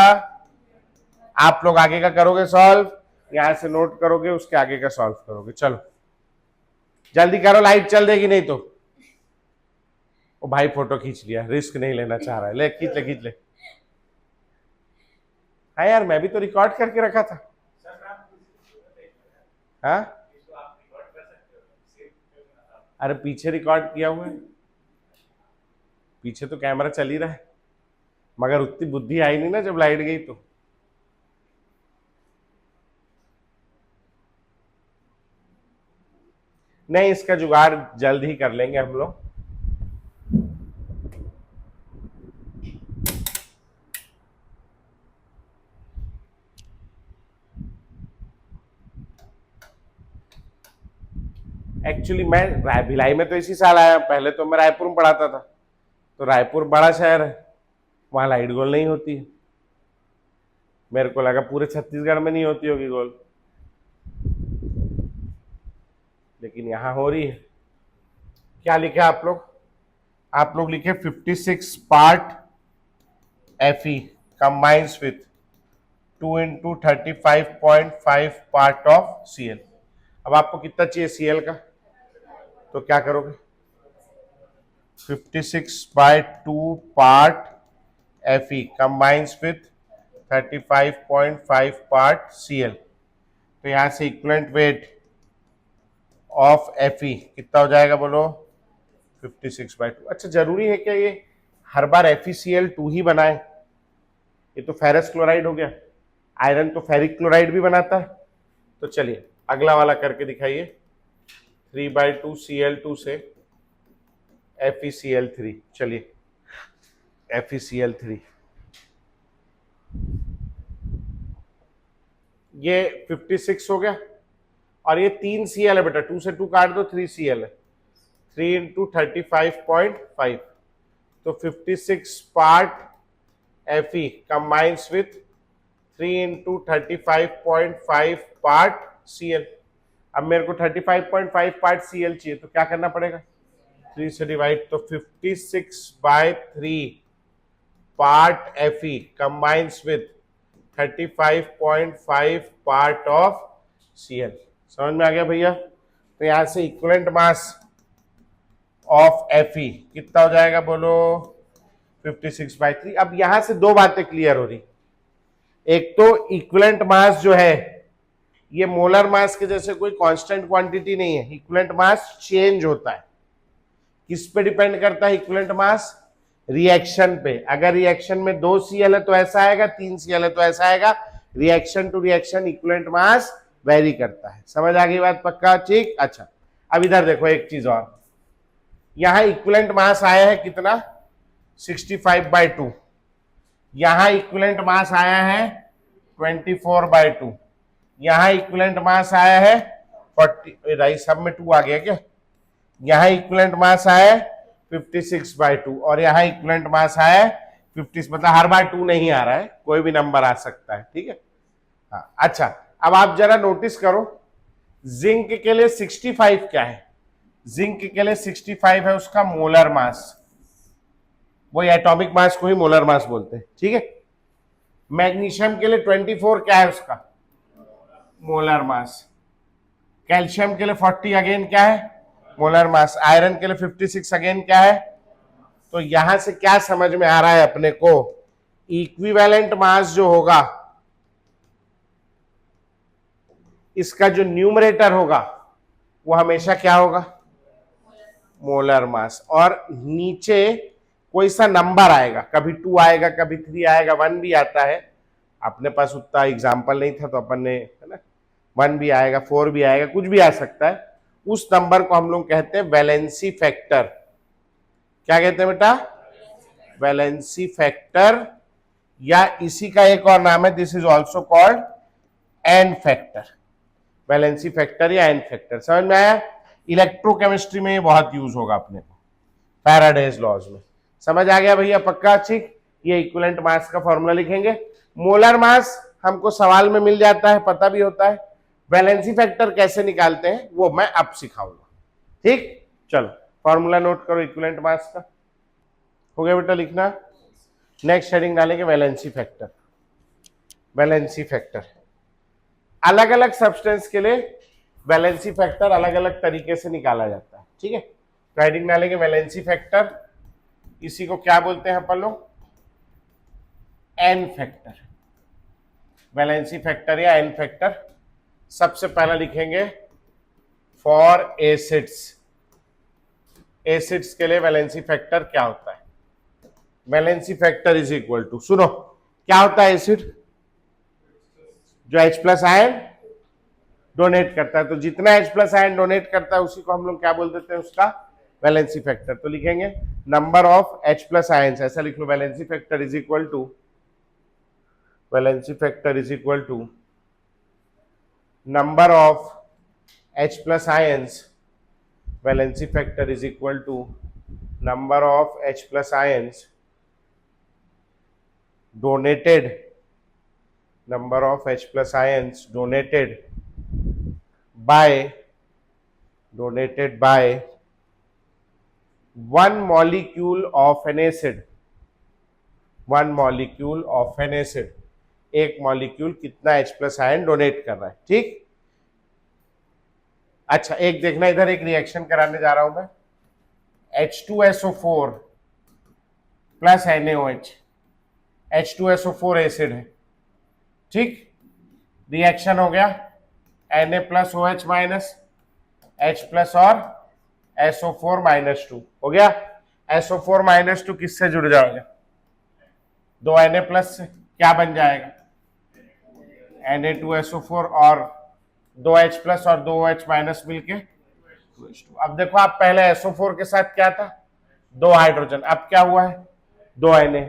आप लोग आगे का करोगे सॉल्व, यहां से नोट करोगे, उसके आगे का सॉल्व करोगे। चलो जल्दी करो, लाइट चल देगी नहीं तो। ओ भाई फोटो खींच लिया, रिस्क नहीं लेना चाह रहा है, ले खींच ले खींच ले। हाँ यार, मैं भी तो रिकॉर्ड करके रखा था। हाँ, अरे पीछे रिकॉर्ड किया हुआ है, पीछे तो कैमरा चल ही रहा है, मगर उतनी बुद्धि आई नहीं ना जब लाइट गई तो। नहीं, इसका जुगाड़ जल्द ही कर लेंगे हम लोग। एक्चुअली मैं भिलाई में तो इसी साल आया, पहले तो मैं रायपुर में पढ़ाता था। तो रायपुर बड़ा शहर है, वहां लाइट गोल नहीं होती है। मेरे को लगा पूरे छत्तीसगढ़ में नहीं होती होगी गोल, लेकिन यहां हो रही है। क्या लिखे आप लोग, आप लोग लिखे 56 part Fe combines with 2 × 35.5 part of Cl। अब आपको कितना चाहिए Cl का, तो क्या करोगे, 56/2 part Fe combines with 35.5 part Cl। तो यहां से इक्विवेलेंट वेट ऑफ Fe कितना हो जाएगा बोलो, 56/2। अच्छा, जरूरी है क्या ये हर बार FeCl2 ही बनाए, ये तो फेरस क्लोराइड हो गया, आयरन तो फेरिक क्लोराइड भी बनाता है। तो चलिए अगला वाला करके दिखाइए, 3/2 Cl2 से FeCl3। चलिए FeCl3, ये 56 हो गया, और ये 3 Cl है बेटा, 2 से 2 काट दो, 3 Cl है, 3 इंटू 35.5, तो 56 part Fe combines with 3 into 35.5 part Cl। अब मेरे को 35.5 पार्ट Cl चाहिए, तो क्या करना पड़ेगा, 3 से डिवाइड, तो 56/3 part Fe combines with 35.5 part of Cl। समझ में आ गया भैया? तो यहां से इक्विवेलेंट मास ऑफ Fe कितना हो जाएगा बोलो, 56/3। अब यहां से दो बातें क्लियर हो रही, एक तो इक्विवेलेंट मास जो है ये मोलर मास के जैसे कोई कांस्टेंट क्वांटिटी नहीं है, इक्विवेलेंट मास चेंज होता है। किस पे डिपेंड करता है इक्विवेलेंट मास, रिएक्शन पे। अगर रिएक्शन में 2 Cl है तो ऐसा आएगा, 3 Cl है तो ऐसा आएगा, reaction to reaction equivalent mass vary करता है। समझ आ गई बात? पक्का? ठीक। अच्छा अब इधर देखो एक चीज और, यहां इक्विवेलेंट मास आया है कितना, 65/2, यहां इक्विवेलेंट मास आया है 24/2, यहां इक्विवेलेंट मास आया है 40, राइट सब में 2 आ गया क्या, यहां इक्विवेलेंट मास आया है 56/2 और यहां इक्विवेलेंट मास आया है 50, मतलब हर बार 2 नहीं आ रहा है, कोई भी नंबर आ सकता है। ठीक है हाँ। अच्छा अब आप जरा नोटिस करो, जिंक के लिए 65 क्या है, जिंक के लिए 65 है उसका मोलर मास, वही एटॉमिक मास को ही मोलर मास बोलते हैं। ठीक है, मैग्नीशियम के लिए 24 क्या है उसका मोलर मास, कैल्शियम के लिए 40 अगेन क्या है मोलर मास, आयरन के लिए 56 अगेन क्या है। तो यहां से क्या समझ में आ रहा है अपने को, इक्विवेलेंट मास जो होगा इसका जो न्यूमरेटर होगा वो हमेशा क्या होगा, मोलर मास, और नीचे कोई सा नंबर आएगा, कभी 2 आएगा, कभी 3 आएगा, 1 भी आता है, अपने पास उतना एग्जाम्पल नहीं था तो अपन ने, है ना, 1 भी आएगा, 4 भी आएगा, कुछ भी आ सकता है। उस नंबर को हम लोग कहते हैं वैलेंसी फैक्टर। क्या कहते हैं बेटा, वैलेंसी फैक्टर, या इसी का एक और नाम है, this is also called an factor, valency factor या एन फैक्टर। समझ में आया? इलेक्ट्रोकेमिस्ट्री में ये बहुत यूज होगा अपने को, फैराडेज लॉज में। समझ आ गया भैया? पक्का? ठीक। ये इक्विवेलेंट मास का फॉर्मूला लिखेंगे। मोलर मास हमको सवाल में मिल जाता है, पता भी होता है, वैलेंसी फैक्टर कैसे निकालते हैं वो मैं अब सिखाऊंगा। ठीक, चलो फॉर्मूला नोट करो इक्विवेलेंट मास का, हो गया बेटा लिखना। नेक्स्ट हेडिंग डालेंगे वैलेंसी फैक्टर। वैलेंसी फैक्टर अलग अलग सब्सटेंस के लिए वैलेंसी फैक्टर अलग अलग तरीके से निकाला जाता है। ठीक है, तो हेडिंग डालेंगे वैलेंसी फैक्टर, इसी को क्या बोलते हैं अपन लोग, एन फैक्टर, वैलेंसी फैक्टर या एन फैक्टर। सबसे पहला लिखेंगे फॉर एसिड्स, एसिड्स के लिए वैलेंसी फैक्टर क्या होता है, valency factor is equal to, सुनो क्या होता है एसिड, जो H+ आयन डोनेट करता है, तो जितना H+ आयन डोनेट करता है उसी को हम लोग क्या बोल देते हैं, उसका वैलेंसी फैक्टर। तो लिखेंगे नंबर ऑफ H+ आयंस, ऐसा लिख लो, valency factor is equal to, valency factor is equal to number of H+ ions, valency factor is equal to number of H+ ions donated, number of H+ ions donated by 1 molecule of an acid, 1 molecule of an acid, एक मॉलिक्यूल कितना H+ आयन डोनेट कर रहा है। ठीक, अच्छा एक देखना, इधर एक रिएक्शन कराने जा रहा हूं मैं, H2SO4 plus NaOH, H2SO4 acid है। ठीक, रिएक्शन हो गया, Na+OH- H+ और SO4 -2 हो गया। SO4 माइनस 2 किससे जुड़ जाओगे? 2Na प्लस से। क्या बन जाएगा? Na2SO4 और 2H प्लस और 2H माइनस मिलके 2H2। अब देखो, आप पहले SO4 के साथ क्या था? 2 हाइड्रोजन। अब क्या हुआ है? 2 Na।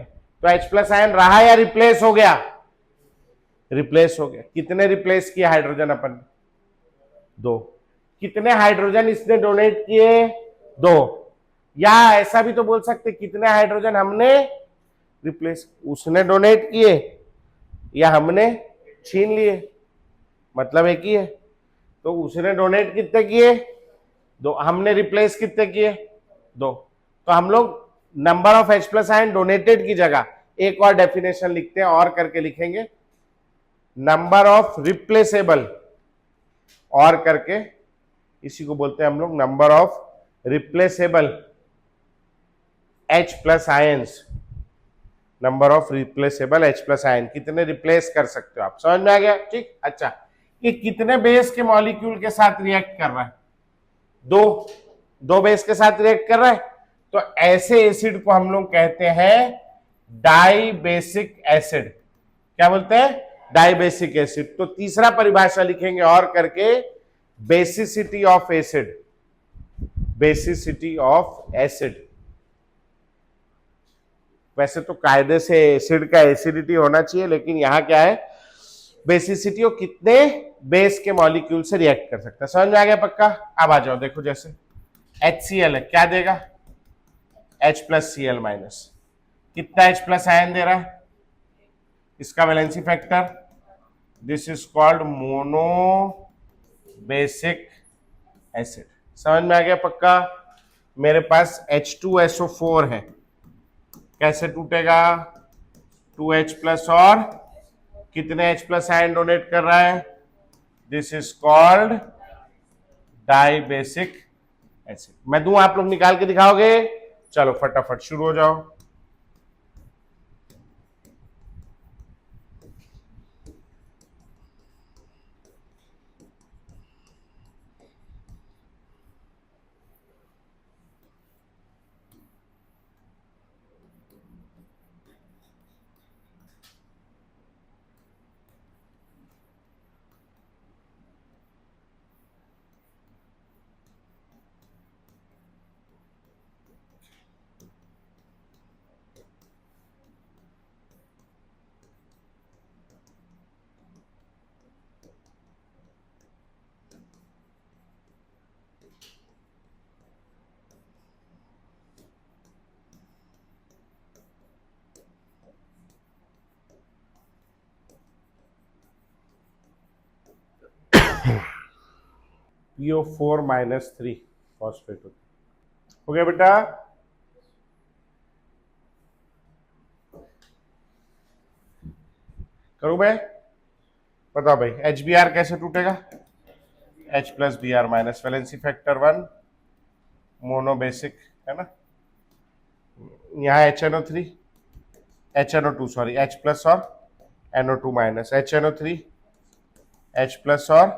तो H प्लस आयन रहा या रिप्लेस हो गया? रिप्लेस हो गया। कितने रिप्लेस किए हाइड्रोजन अपन ने? 2। कितने हाइड्रोजन इसने डोनेट किए? 2। या ऐसा भी तो बोल सकते, कितने हाइड्रोजन हमने रिप्लेस, उसने डोनेट किए या हमने छीन लिए, मतलब एक ही है। तो उसने डोनेट कितने किए? 2। हमने रिप्लेस कितने किए? 2। तो हम लोग number of H plus ion donated की जगह एक और डेफिनेशन लिखते हैं, और करके लिखेंगे नंबर ऑफ रिप्लेसेबल, और करके इसी को बोलते हैं हम लोग number of replaceable H plus ions. Number of replaceable H plus ion, कितने रिप्लेस कर सकते हो आप। समझ में आ गया? ठीक। अच्छा, ये कितने बेस के मॉलिक्यूल के साथ रिएक्ट कर रहा है? 2 बेस के साथ रिएक्ट कर रहा है। तो ऐसे एसिड को हम लोग कहते हैं डाई बेसिक एसिड। क्या बोलते हैं? Dibasic acid. तो तीसरा परिभाषा लिखेंगे और करके basicity of acid. Basicity of acid. वैसे तो कायदे से एसिड का एसिडिटी होना चाहिए, लेकिन यहां क्या है? बेसिसिटी, और कितने बेस के मॉलिक्यूल से रिएक्ट कर सकता है। समझ में आ गया पक्का? अब आ जाओ, देखो जैसे HCl है, क्या देगा? H plus Cl minus. कितना H प्लस आयन दे रहा है? इसका valency factor, this is called mono basic acid. समझ में आ गया पक्का? मेरे पास H2SO4 है, कैसे टूटेगा? 2H प्लस और कितने H प्लस आयन डोनेट कर रहा है? This is called dibasic acid. मैं दूं, आप लोग निकाल के दिखाओगे? चलो फटाफट शुरू हो जाओ। PO4 माइनस 3 फॉस्फेट हो गया बेटा। करूं मैं? बताओ भाई, HBr कैसे टूटेगा? H plus Br minus, valency factor 1, mono basic है ना। यहाँ HNO3 HNO2 sorry, H plus और NO2 minus, HNO3 H plus और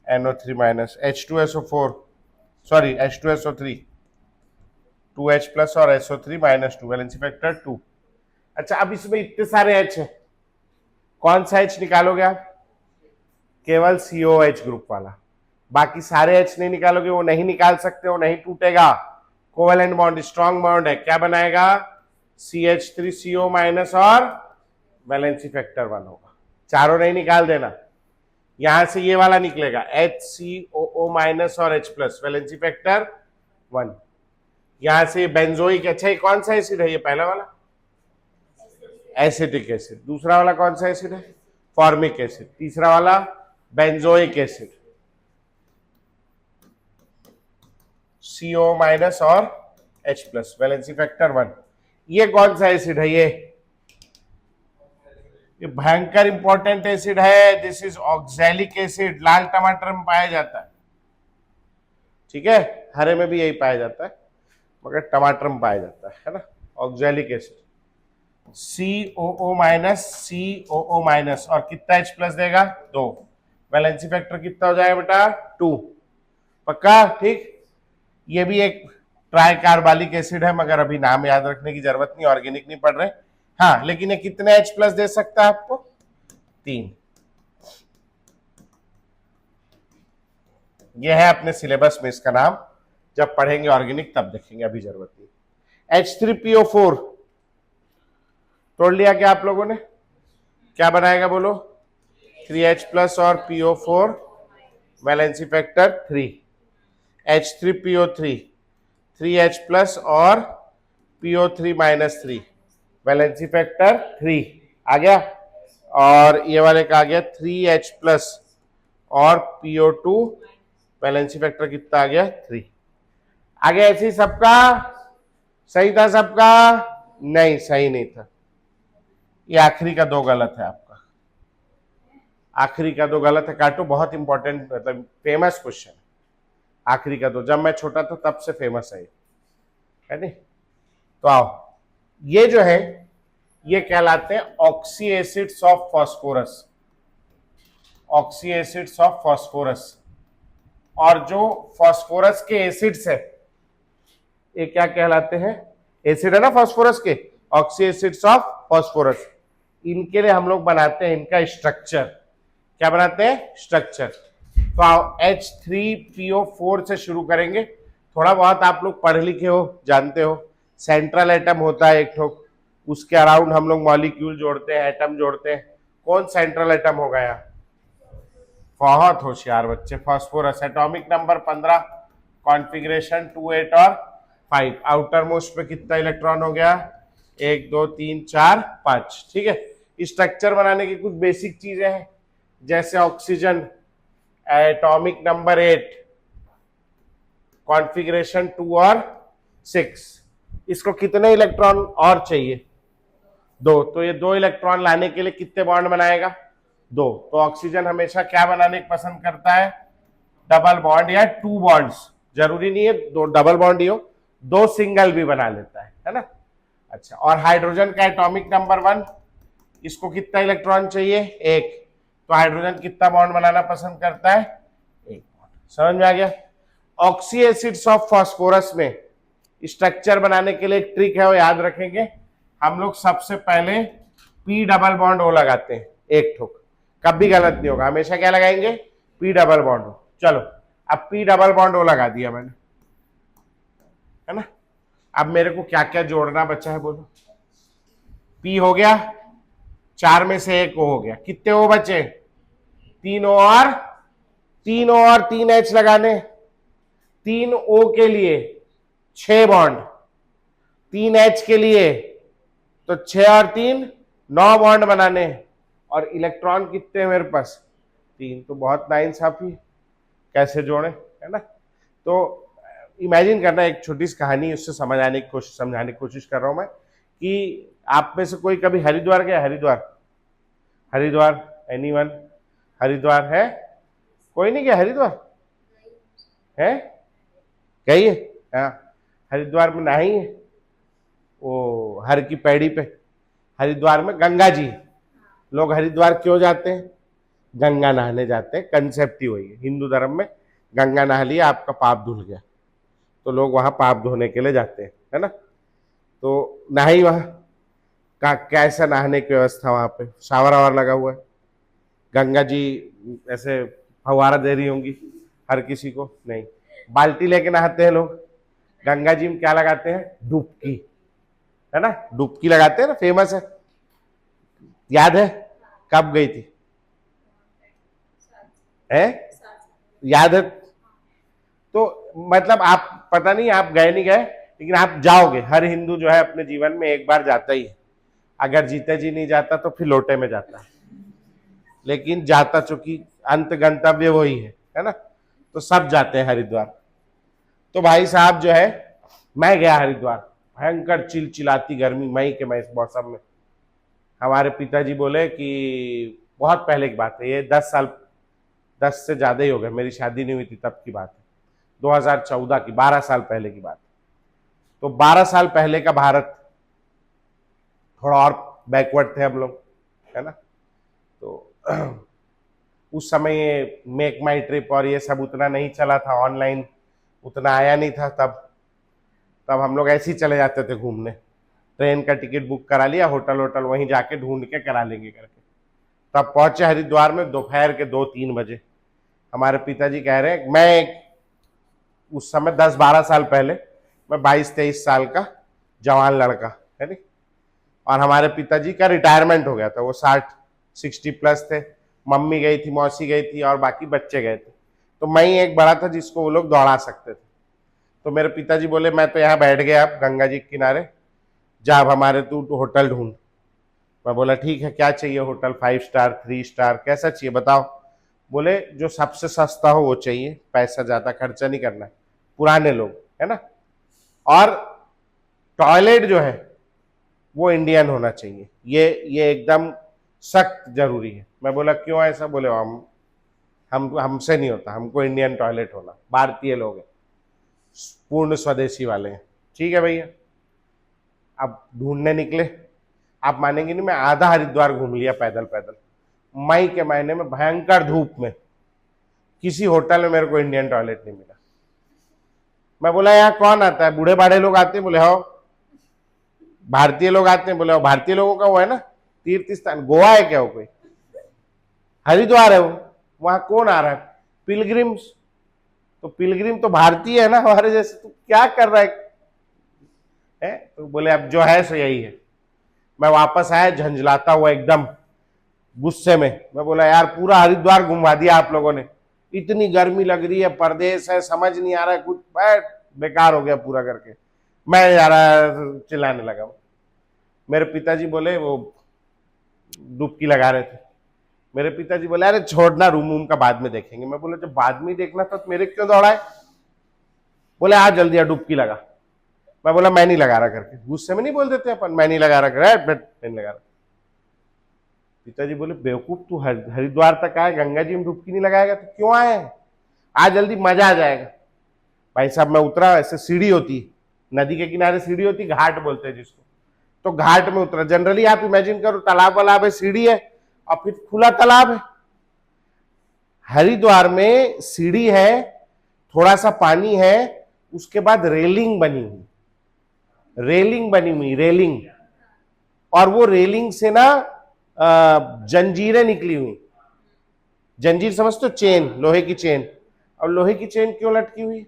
NO3 minus, H2SO4 sorry H2SO3 2H plus और SO3 माइनस 2, वैलेंसी फैक्टर 2। अच्छा, अब इसमें इतने सारे H है, कौन सा H निकालोगे आप? केवल COH ग्रुप वाला। बाकी सारे H नहीं निकालोगे, वो नहीं निकाल सकते, वो नहीं टूटेगा। कोवेलेंट बॉन्ड स्ट्रॉन्ग बॉन्ड है, क्या बनाएगा? CH3CO माइनस और वैलेंसी फैक्टर 1 होगा। चारों नहीं निकाल देना, यहां से ये वाला निकलेगा HCOO माइनस और H प्लस, वैलेंसी फैक्टर 1। यहां से बेंजोइक, अच्छा ये कौन सा एसिड है? ये पहला वाला एसिटिक एसिड। दूसरा वाला कौन सा एसिड है? Formic acid. तीसरा वाला बेंजोइक एसिड, CO माइनस और H प्लस, वैलेंसी फैक्टर 1। ये कौन सा एसिड है? ये भयंकर इंपॉर्टेंट एसिड है, दिस इज ऑक्सैलिक एसिड। लाल टमाटर में पाया जाता है, ठीक है, हरे में भी यही पाया जाता है, मगर टमाटर में पाया जाता है ना। Oxalic acid COO minus COO minus, और कितना H प्लस देगा? 2। वैलेंसी फैक्टर कितना हो जाएगा बेटा? 2। पक्का? ठीक। ये भी एक ट्राई कार्बालिक एसिड है, मगर अभी नाम याद रखने की जरूरत नहीं, ऑर्गेनिक नहीं पढ़ रहे। हाँ, लेकिन ये कितने H प्लस दे सकता है आपको? 3। ये है अपने सिलेबस में इसका नाम, जब पढ़ेंगे ऑर्गेनिक तब देखेंगे, अभी जरूरत नहीं। H3PO4 तोड़ लिया क्या आप लोगों ने? क्या बनाएगा बोलो? 3H प्लस और PO4 valency factor 3। H3PO3 3H plus और PO3 माइनस 3 वैलेंसी फैक्टर 3 आ गया। और ये वाले का आ गया 3H प्लस और PO2 वैलेंसी फैक्टर कितना आ गया? 3 आ गया। ऐसे ही सबका सही था? सबका नहीं, सही नहीं था। ये आखिरी का 2 गलत है आपका, आखिरी का 2 गलत है। काटो, बहुत इंपॉर्टेंट, मतलब फेमस क्वेश्चन। आखिरी का 2 जब मैं छोटा था तब से फेमस है नहीं? तो आओ, ये जो है ये कहलाते हैं oxy acids of phosphorus, oxy acids of phosphorus. और जो फास्फोरस के एसिड्स है ये क्या कहलाते हैं? एसिड है ना फास्फोरस के, ऑक्सी एसिड्स ऑफ फास्फोरस। इनके लिए हम लोग बनाते हैं इनका स्ट्रक्चर। क्या बनाते हैं? स्ट्रक्चर। तो H3PO4 से शुरू करेंगे। थोड़ा बहुत आप लोग पढ़े लिखे हो, जानते हो, सेंट्रल एटम होता है एक ठोक, उसके अराउंड हम लोग मॉलिक्यूल जोड़ते हैं, एटम जोड़ते हैं। कौन सेंट्रल एटम होगा यहाँ? बहुत होशियार बच्चे, फास्फोरस। एटॉमिक नंबर 15, कॉन्फ़िगरेशन 2, 8 और 5। आउटर मोस्ट पे कितना इलेक्ट्रॉन हो गया? 1 2 3 4 5। ठीक है। स्ट्रक्चर बनाने की कुछ बेसिक चीजें हैं, जैसे ऑक्सीजन एटॉमिक नंबर 8, कॉन्फ़िगरेशन 2 और 6। इसको कितने इलेक्ट्रॉन और चाहिए? 2। तो ये 2 इलेक्ट्रॉन लाने के लिए कितने बॉन्ड बनाएगा? 2। तो ऑक्सीजन हमेशा क्या बनाने पसंद करता है? डबल बॉन्ड या 2 बॉन्ड्स। जरूरी नहीं है 2 डबल बॉन्ड ही हो, 2 सिंगल भी बना लेता है ना? अच्छा, और हाइड्रोजन का एटॉमिक नंबर 1, इसको कितना इलेक्ट्रॉन चाहिए? 1। तो हाइड्रोजन कितना बॉन्ड बनाना पसंद करता है? 1 बॉन्ड। समझ में आ गया? ऑक्सी एसिड्स ऑफ फास्फोरस में स्ट्रक्चर बनाने के लिए एक ट्रिक है, वो याद रखेंगे। हम लोग सबसे पहले P डबल बॉन्ड O लगाते हैं एक ठोक, कभी गलत नहीं होगा, हमेशा क्या लगाएंगे? P double bond O। चलो, अब P डबल बॉन्ड O लगा दिया मैंने, है ना? अब मेरे को क्या क्या जोड़ना बचा है बोलो? P हो गया, 4 में से 1 O हो गया, कितने O बचे? 3 O और 3 O और 3 H लगाने। 3 O के लिए 6 बॉन्ड, 3 H के लिए तो 6 और 3 9 बॉन्ड बनाने। और इलेक्ट्रॉन कितने हैं मेरे पास? 3। तो बहुत नाइंसाफी, कैसे जोड़े, है ना? तो इमेजिन करना, एक छोटी सी कहानी, उससे समझाने की कोशिश कर रहा हूं मैं, कि आप में से कोई कभी हरिद्वार गया? हरिद्वार एनीवन? हरिद्वार है? कोई नहीं गया हरिद्वार? है? गई है? हाँ, हरिद्वार में नहाई है वो हर की पैड़ी पे। हरिद्वार में गंगा जी, लोग हरिद्वार क्यों जाते हैं? गंगा नहाने जाते हैं। कंसेप्ट ही वही है हिंदू धर्म में, गंगा नहा लिया आपका पाप धुल गया, तो लोग वहां पाप धोने के लिए जाते हैं, है ना? तो नहाई वहां का, कैसा नहाने की व्यवस्था वहां पे? शावर वावर लगा हुआ है, गंगा जी ऐसे फवारा दे रही होंगी हर किसी को? नहीं, बाल्टी लेके नहाते हैं लोग। गंगा जी में क्या लगाते हैं? डुबकी, है ना? डुबकी लगाते हैं ना, फेमस है। याद है कब गई थी? है? याद है? तो मतलब आप, पता नहीं आप गए नहीं गए, लेकिन आप जाओगे। हर हिंदू जो है अपने जीवन में एक बार जाता ही है। अगर जीते जी नहीं जाता तो फिर लोटे में जाता है, लेकिन जाता चूंकि अंत गंतव्य वही है ना? तो सब जाते हैं हरिद्वार। तो भाई साहब जो है, मैं गया हरिद्वार, भयंकर चिलचिलाती गर्मी, मई के मौसम में। हमारे पिताजी बोले कि बहुत पहले की बात है, ये 10 से ज्यादा ही हो गए, मेरी शादी नहीं हुई थी तब की बात है, 2014 की, 12 साल पहले की बात। तो 12 साल पहले का भारत, थोड़ा और बैकवर्ड थे हम लोग, है ना? तो उस समय ये मेक माई ट्रिप और ये सब उतना नहीं चला था, ऑनलाइन उतना आया नहीं था तब। तब हम लोग ऐसे ही चले जाते थे घूमने, ट्रेन का टिकट बुक करा लिया, होटल होटल वहीं जाके ढूंढ के करा लेंगे करके। तब पहुंचे हरिद्वार में दोपहर के 2-3 बजे। हमारे पिताजी कह रहे हैं, मैं उस समय 10-12 साल पहले, मैं 22-23 साल का जवान लड़का है नहीं, और हमारे पिताजी का रिटायरमेंट हो गया था, वो 60 प्लस थे। मम्मी गई थी, मौसी गई थी और बाकी बच्चे गए थे, तो मैं ही एक बड़ा था जिसको वो लोग दौड़ा सकते थे। तो मेरे पिताजी बोले, मैं तो यहाँ बैठ गया अब गंगा जी के किनारे, जा अब हमारे तू होटल ढूंढ। मैं बोला ठीक है, क्या चाहिए होटल, 5 स्टार 3 स्टार कैसा चाहिए बताओ। बोले जो सबसे सस्ता हो वो चाहिए, पैसा ज्यादा खर्चा नहीं करना है, पुराने लोग है ना, और टॉयलेट जो है वो इंडियन होना चाहिए, ये एकदम सख्त जरूरी है। मैं बोला क्यों ऐसा, बोले हम हमसे नहीं होता, हमको इंडियन टॉयलेट होना, भारतीय लोग हैं, पूर्ण स्वदेशी वाले हैं। ठीक है भैया, अब ढूंढने निकले। आप मानेंगे नहीं, मैं आधा हरिद्वार घूम लिया पैदल पैदल, मई के महीने में भयंकर धूप में। किसी होटल में मेरे को इंडियन टॉयलेट नहीं मिला। मैं बोला यहाँ कौन आता है, बूढ़े बाढ़े लोग आते हैं, बोले हो भारतीय लोग आते हैं, बोले हो भारतीय लोगों का वो है ना तीर्थ स्थान, गोवा है क्या वो कोई, हरिद्वार है वो, वहां कौन आ रहा है, पिलग्रिम्स। तो पिलग्रिम तो भारतीय है ना हमारे जैसे, तो क्या कर रहा है? तो बोले अब जो है सो यही है। मैं वापस आया झंझलाता हुआ एकदम गुस्से में। मैं बोला यार पूरा हरिद्वार घुमा दिया आप लोगों ने, इतनी गर्मी लग रही है, परदेश है, समझ नहीं आ रहा है कुछ, बेकार हो गया पूरा करके। मैं यार चिल्लाने लगा। मेरे पिताजी बोले, वो डुबकी लगा रहे थे, मेरे पिताजी बोले अरे छोड़ना, रूम का बाद में देखेंगे। मैं बोला जब बाद में देखना था तो मेरे क्यों दौड़ा है? बोले आ जल्दी डुबकी लगा। मैं बोला मैं नहीं लगा रहा करके, गुस्से में नहीं बोल देते अपन, मैं नहीं लगा रहा कर, नहीं लगा रहा। पिताजी बोले बेवकूफ तू हरिद्वार तक आए, गंगा जी में डुबकी नहीं लगाएगा तो क्यों आए, आ जल्दी मजा आ जाएगा। भाई साहब मैं उतरा, ऐसे सीढ़ी होती, नदी के किनारे सीढ़ी होती, घाट बोलते हैं जिसको, तो घाट में उतरा। जनरली आप इमेजिन करो तालाब वालाब है, सीढ़ी है और फिर खुला तालाब है। हरिद्वार में सीढ़ी है, थोड़ा सा पानी है, उसके बाद रेलिंग बनी हुई, रेलिंग, और वो रेलिंग से ना जंजीरें निकली हुई। जंजीर समझते हो, चेन, लोहे की चेन। और लोहे की चेन क्यों लटकी हुई?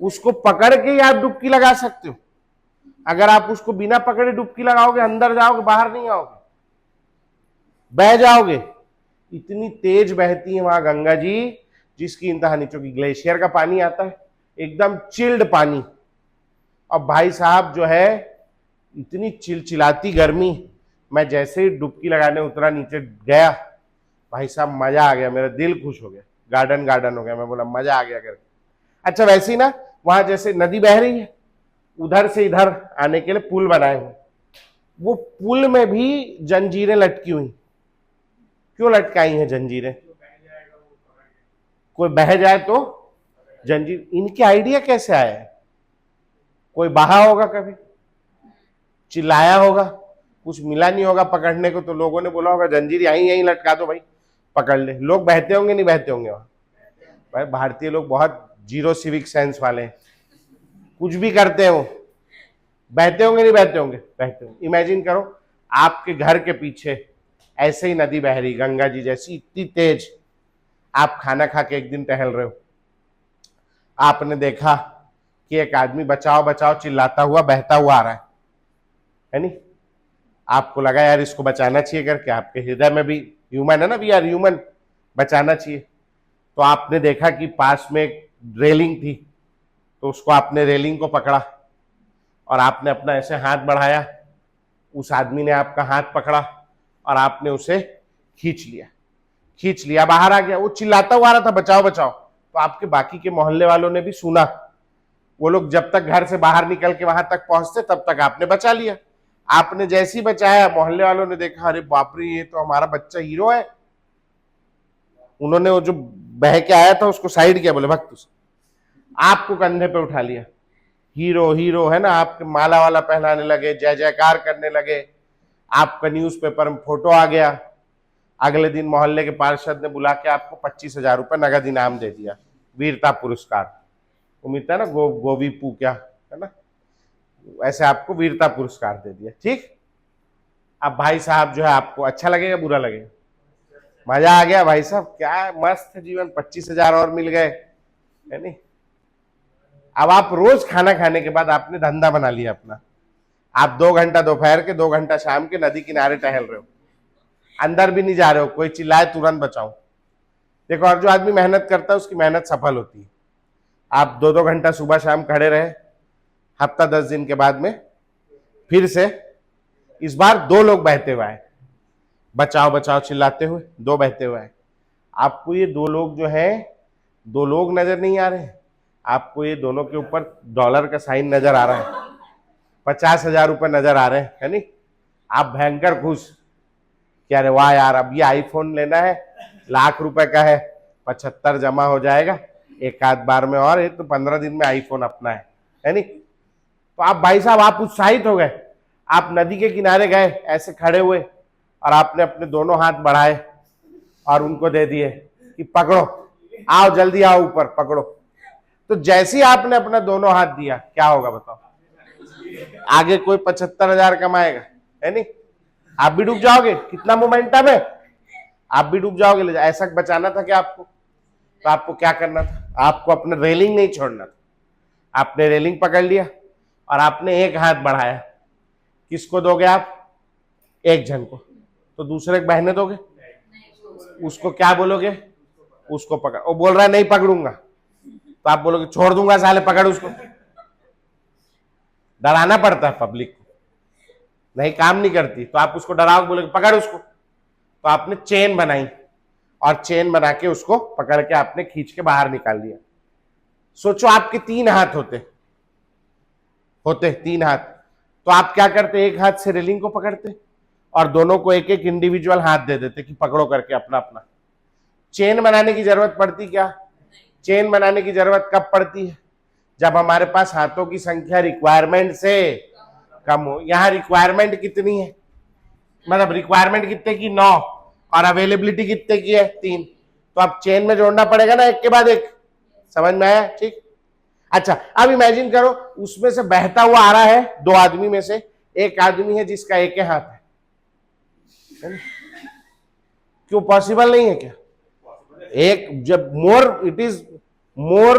उसको पकड़ के ही आप डुबकी लगा सकते हो। अगर आप उसको बिना पकड़े डुबकी लगाओगे, अंदर जाओगे, बाहर नहीं आओगे, बह जाओगे। इतनी तेज बहती है वहां गंगा जी जिसकी इंतहा नहीं। चूंकि ग्लेशियर का पानी आता है, एकदम चिल्ड पानी। और भाई साहब जो है इतनी चिलचिलाती गर्मी, मैं जैसे ही डुबकी लगाने उतरा, नीचे गया, भाई साहब मजा आ गया, मेरा दिल खुश हो गया, गार्डन हो गया। मैं बोला मजा आ गया करके। अच्छा वैसे ही ना, वहां जैसे नदी बह रही है, उधर से इधर आने के लिए पुल बनाए हुए, वो पुल में भी जंजीरें लटकी हुई। क्यों लटकाई हैं जंजीरें? कोई बह जाए तो जंजीर। इनके आइडिया कैसे आया है? कोई बहा होगा, कभी चिल्लाया होगा, कुछ मिला नहीं होगा पकड़ने को, तो लोगों ने बोला होगा जंजीर यहीं लटका दो भाई, पकड़ ले। लोग बहते होंगे नहीं बहते होंगे वहां? भाई भारतीय लोग बहुत जीरो सिविक सेंस वाले हैं, कुछ भी करते हैं वो। बहते होंगे नहीं बहते होंगे? बहते होंगे। इमेजिन करो आपके घर के पीछे ऐसे ही नदी बह रही, गंगा जी जैसी, इतनी तेज। आप खाना खा के एक दिन टहल रहे हो, आपने देखा कि एक आदमी बचाओ बचाओ चिल्लाता हुआ बहता हुआ आ रहा है नहीं? आपको लगा यार इसको बचाना चाहिए करके, आपके हृदय में भी, ह्यूमन है ना, वी आर ह्यूमन, बचाना चाहिए। तो आपने देखा कि पास में एक रेलिंग थी, तो उसको आपने रेलिंग को पकड़ा और आपने अपना ऐसे हाथ बढ़ाया, उस आदमी ने आपका हाथ पकड़ा और आपने उसे खींच लिया, बाहर आ गया। वो चिल्लाता हुआ आ रहा था बचाओ बचाओ। तो आपके बाकी के मोहल्ले वालों ने भी सुना, वो लोग जब तक घर से बाहर निकल के वहां तक पहुंचते तब तक आपने बचा लिया। आपने जैसे ही बचाया, मोहल्ले वालों ने देखा अरे बाप रे ये तो हमारा बच्चा हीरो है। उन्होंने वो जो बह के आया था उसको साइड किया, बोले भक्त उसे, आपको कंधे पे उठा लिया, हीरो हीरो है ना, आपके माला वाला पहनाने लगे, जय जयकार करने लगे, आपका न्यूज़पेपर में फोटो आ गया। अगले दिन मोहल्ले के पार्षद ने बुला के आपको 25,000 रुपए नगद इनाम दे दिया, वीरता पुरस्कार। वो मिलता है ना गोवी पू क्या, है ना, ऐसे आपको वीरता पुरस्कार दे दिया। ठीक, अब भाई साहब जो है आपको अच्छा लगेगा बुरा लगेगा? मजा आ गया भाई साहब, क्या मस्त जीवन, 25,000 और मिल गए, है नहीं। अब आप रोज खाना खाने के बाद आपने धंधा बना लिया अपना, आप 2 घंटा दोपहर के 2 घंटा शाम के नदी किनारे टहल रहे हो, अंदर भी नहीं जा रहे हो, कोई चिल्लाए तुरंत बचाओ। देखो, और जो आदमी मेहनत करता है उसकी मेहनत सफल होती है। आप 2-2 घंटा सुबह शाम खड़े रहे, हफ्ता 10 दिन के बाद में फिर से इस बार 2 लोग बहते हुए आए, बचाओ बचाओ चिल्लाते हुए 2 बहते हुए आए। आपको ये 2 लोग जो है 2 लोग नजर नहीं आ रहे, आपको ये दोनों के ऊपर डॉलर का साइन नजर आ रहा है, 50,000 रुपए नजर आ रहे हैं, है नहीं। आप भयंकर खुश कि अरे वाह यार, अब ये आईफोन लेना है, लाख रुपए का है, 75 जमा हो जाएगा एक आध बार में, और ये तो 15 दिन में आईफोन अपना है नहीं। तो आप भाई साहब आप उत्साहित हो गए, आप नदी के किनारे गए, ऐसे खड़े हुए और आपने अपने दोनों हाथ बढ़ाए और उनको दे दिए कि पकड़ो, आओ जल्दी आओ ऊपर पकड़ो। तो जैसे ही आपने अपना दोनों हाथ दिया, क्या होगा बताओ? आगे कोई 75,000 कमाएगा, है नहीं। आप भी डूब जाओगे, कितना मोमेंटम है, आप भी डूब जाओगे। ऐसा बचाना था क्या आपको? तो आपको क्या करना था? आपको अपना रेलिंग नहीं छोड़ना था। आपने रेलिंग पकड़ लिया और आपने एक हाथ बढ़ाया। किसको दोगे आप? एक जन को। तो दूसरे को बहने दोगे? उसको क्या बोलोगे? उसको पकड़। वो बोल रहा है नहीं पकड़ूंगा, तो आप बोलोगे छोड़ दूंगा साले, पकड़ उसको। डराना पड़ता है पब्लिक को, नहीं काम नहीं करती, तो आप उसको डराओगे, बोलोगे पकड़ उसको। तो आपने चेन बनाई और चेन बना के उसको पकड़ के आपने खींच के बाहर निकाल दिया। सोचो आपके 3 हाथ होते 3 हाथ, तो आप क्या करते? एक हाथ से रेलिंग को पकड़ते और दोनों को एक एक इंडिविजुअल हाथ दे देते कि पकड़ो करके अपना अपना। चेन बनाने की जरूरत पड़ती क्या? चेन बनाने की जरूरत कब पड़ती है? जब हमारे पास हाथों की संख्या रिक्वायरमेंट से कम हो। यहां रिक्वायरमेंट कितनी है? मतलब रिक्वायरमेंट कितने की? 9, और अवेलेबिलिटी कितने की है? 3। तो अब चेन में जोड़ना पड़ेगा ना एक के बाद एक। समझ में आया? ठीक। अच्छा, अब इमेजिन करो उसमें से बहता हुआ आ रहा है 2 आदमी में से एक आदमी है जिसका एक ही हाथ है। क्यों पॉसिबल नहीं है क्या? एक जब मोर, इट इज मोर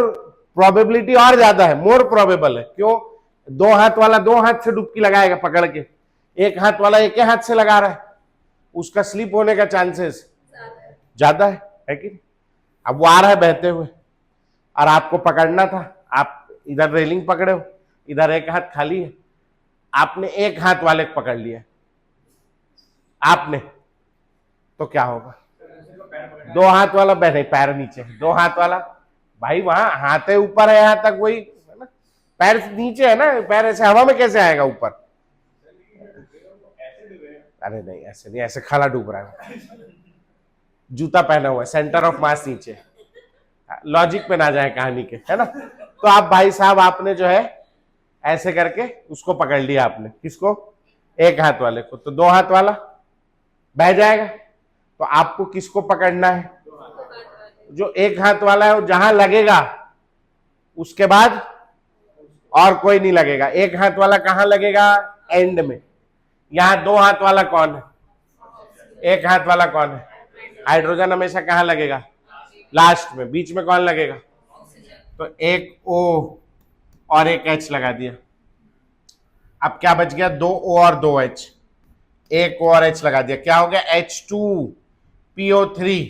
प्रोबेबिलिटी और ज्यादा है, मोर प्रोबेबल है। क्यों? 2 हाथ वाला 2 हाथ से डुबकी लगाएगा पकड़ के, एक हाथ वाला एक हाथ से लगा रहा है, उसका स्लिप होने का चांसेस ज्यादा है कि नहीं? अब वो आ रहा है बहते हुए और आपको पकड़ना था, आप इधर रेलिंग पकड़े हो, इधर एक हाथ खाली है, आपने एक हाथ वाले को पकड़ लिया आपने, तो क्या होगा? 2 हाथ वाला नहीं, पैर नीचे, 2 हाथ वाला भाई वहां हाथ है ऊपर है, यहां तक वही है ना, पैर नीचे है ना, पैर ऐसे हवा में कैसे आएगा ऊपर? अरे नहीं ऐसे नहीं, ऐसे खाला डूब रहा है, जूता पहना हुआ है, सेंटर ऑफ मास नीचे, लॉजिक पे ना जाए कहानी के, है ना। तो आप भाई साहब आपने जो है ऐसे करके उसको पकड़ लिया आपने। किसको? एक हाथ वाले को। तो 2 हाथ वाला बह जाएगा, तो आपको किसको पकड़ना है? जो एक हाथ वाला है, वो जहां लगेगा उसके बाद और कोई नहीं लगेगा। एक हाथ वाला कहां लगेगा? एंड में। यहां 2 हाथ वाला कौन है? एक हाथ वाला कौन है? हाइड्रोजन हमेशा कहां लगेगा? लास्ट में। बीच में कौन लगेगा? तो एक O और एक H लगा दिया। अब क्या बच गया? 2 O और 2 H। एक O और H लगा दिया, क्या हो गया? H2PO3।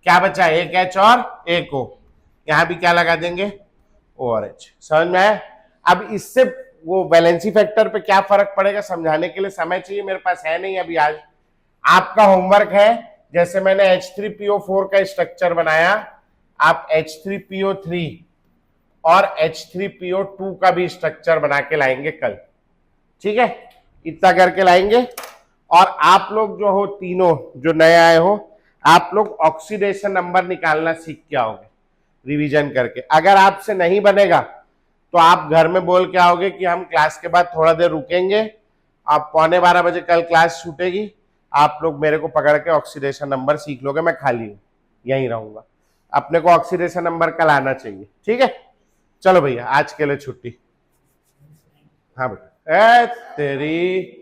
क्या बचा? एक H और एक O। यहां भी क्या लगा देंगे? O और H। समझ में आया? अब इससे वो वैलेंसी फैक्टर पे क्या फर्क पड़ेगा समझाने के लिए समय चाहिए, मेरे पास है नहीं अभी। आज आपका होमवर्क है, जैसे मैंने H3PO4 का स्ट्रक्चर बनाया, आप H3PO3 और H3PO2 का भी स्ट्रक्चर बना के लाएंगे कल। ठीक है, इतना करके लाएंगे। और आप लोग जो हो तीनों जो नए आए हो, आप लोग ऑक्सीडेशन नंबर निकालना सीख के आओगे रिवीजन करके। अगर आपसे नहीं बनेगा तो आप घर में बोल के आओगे कि हम क्लास के बाद थोड़ा देर रुकेंगे, आप 11:15 कल क्लास छूटेगी, आप लोग मेरे को पकड़ के ऑक्सीडेशन नंबर सीख लोगे, मैं खाली हूं, यहीं रहूंगा। अपने को ऑक्सीडेशन नंबर कल आना चाहिए। ठीक है, चलो भैया आज के लिए छुट्टी। हाँ बेटा, ए तेरी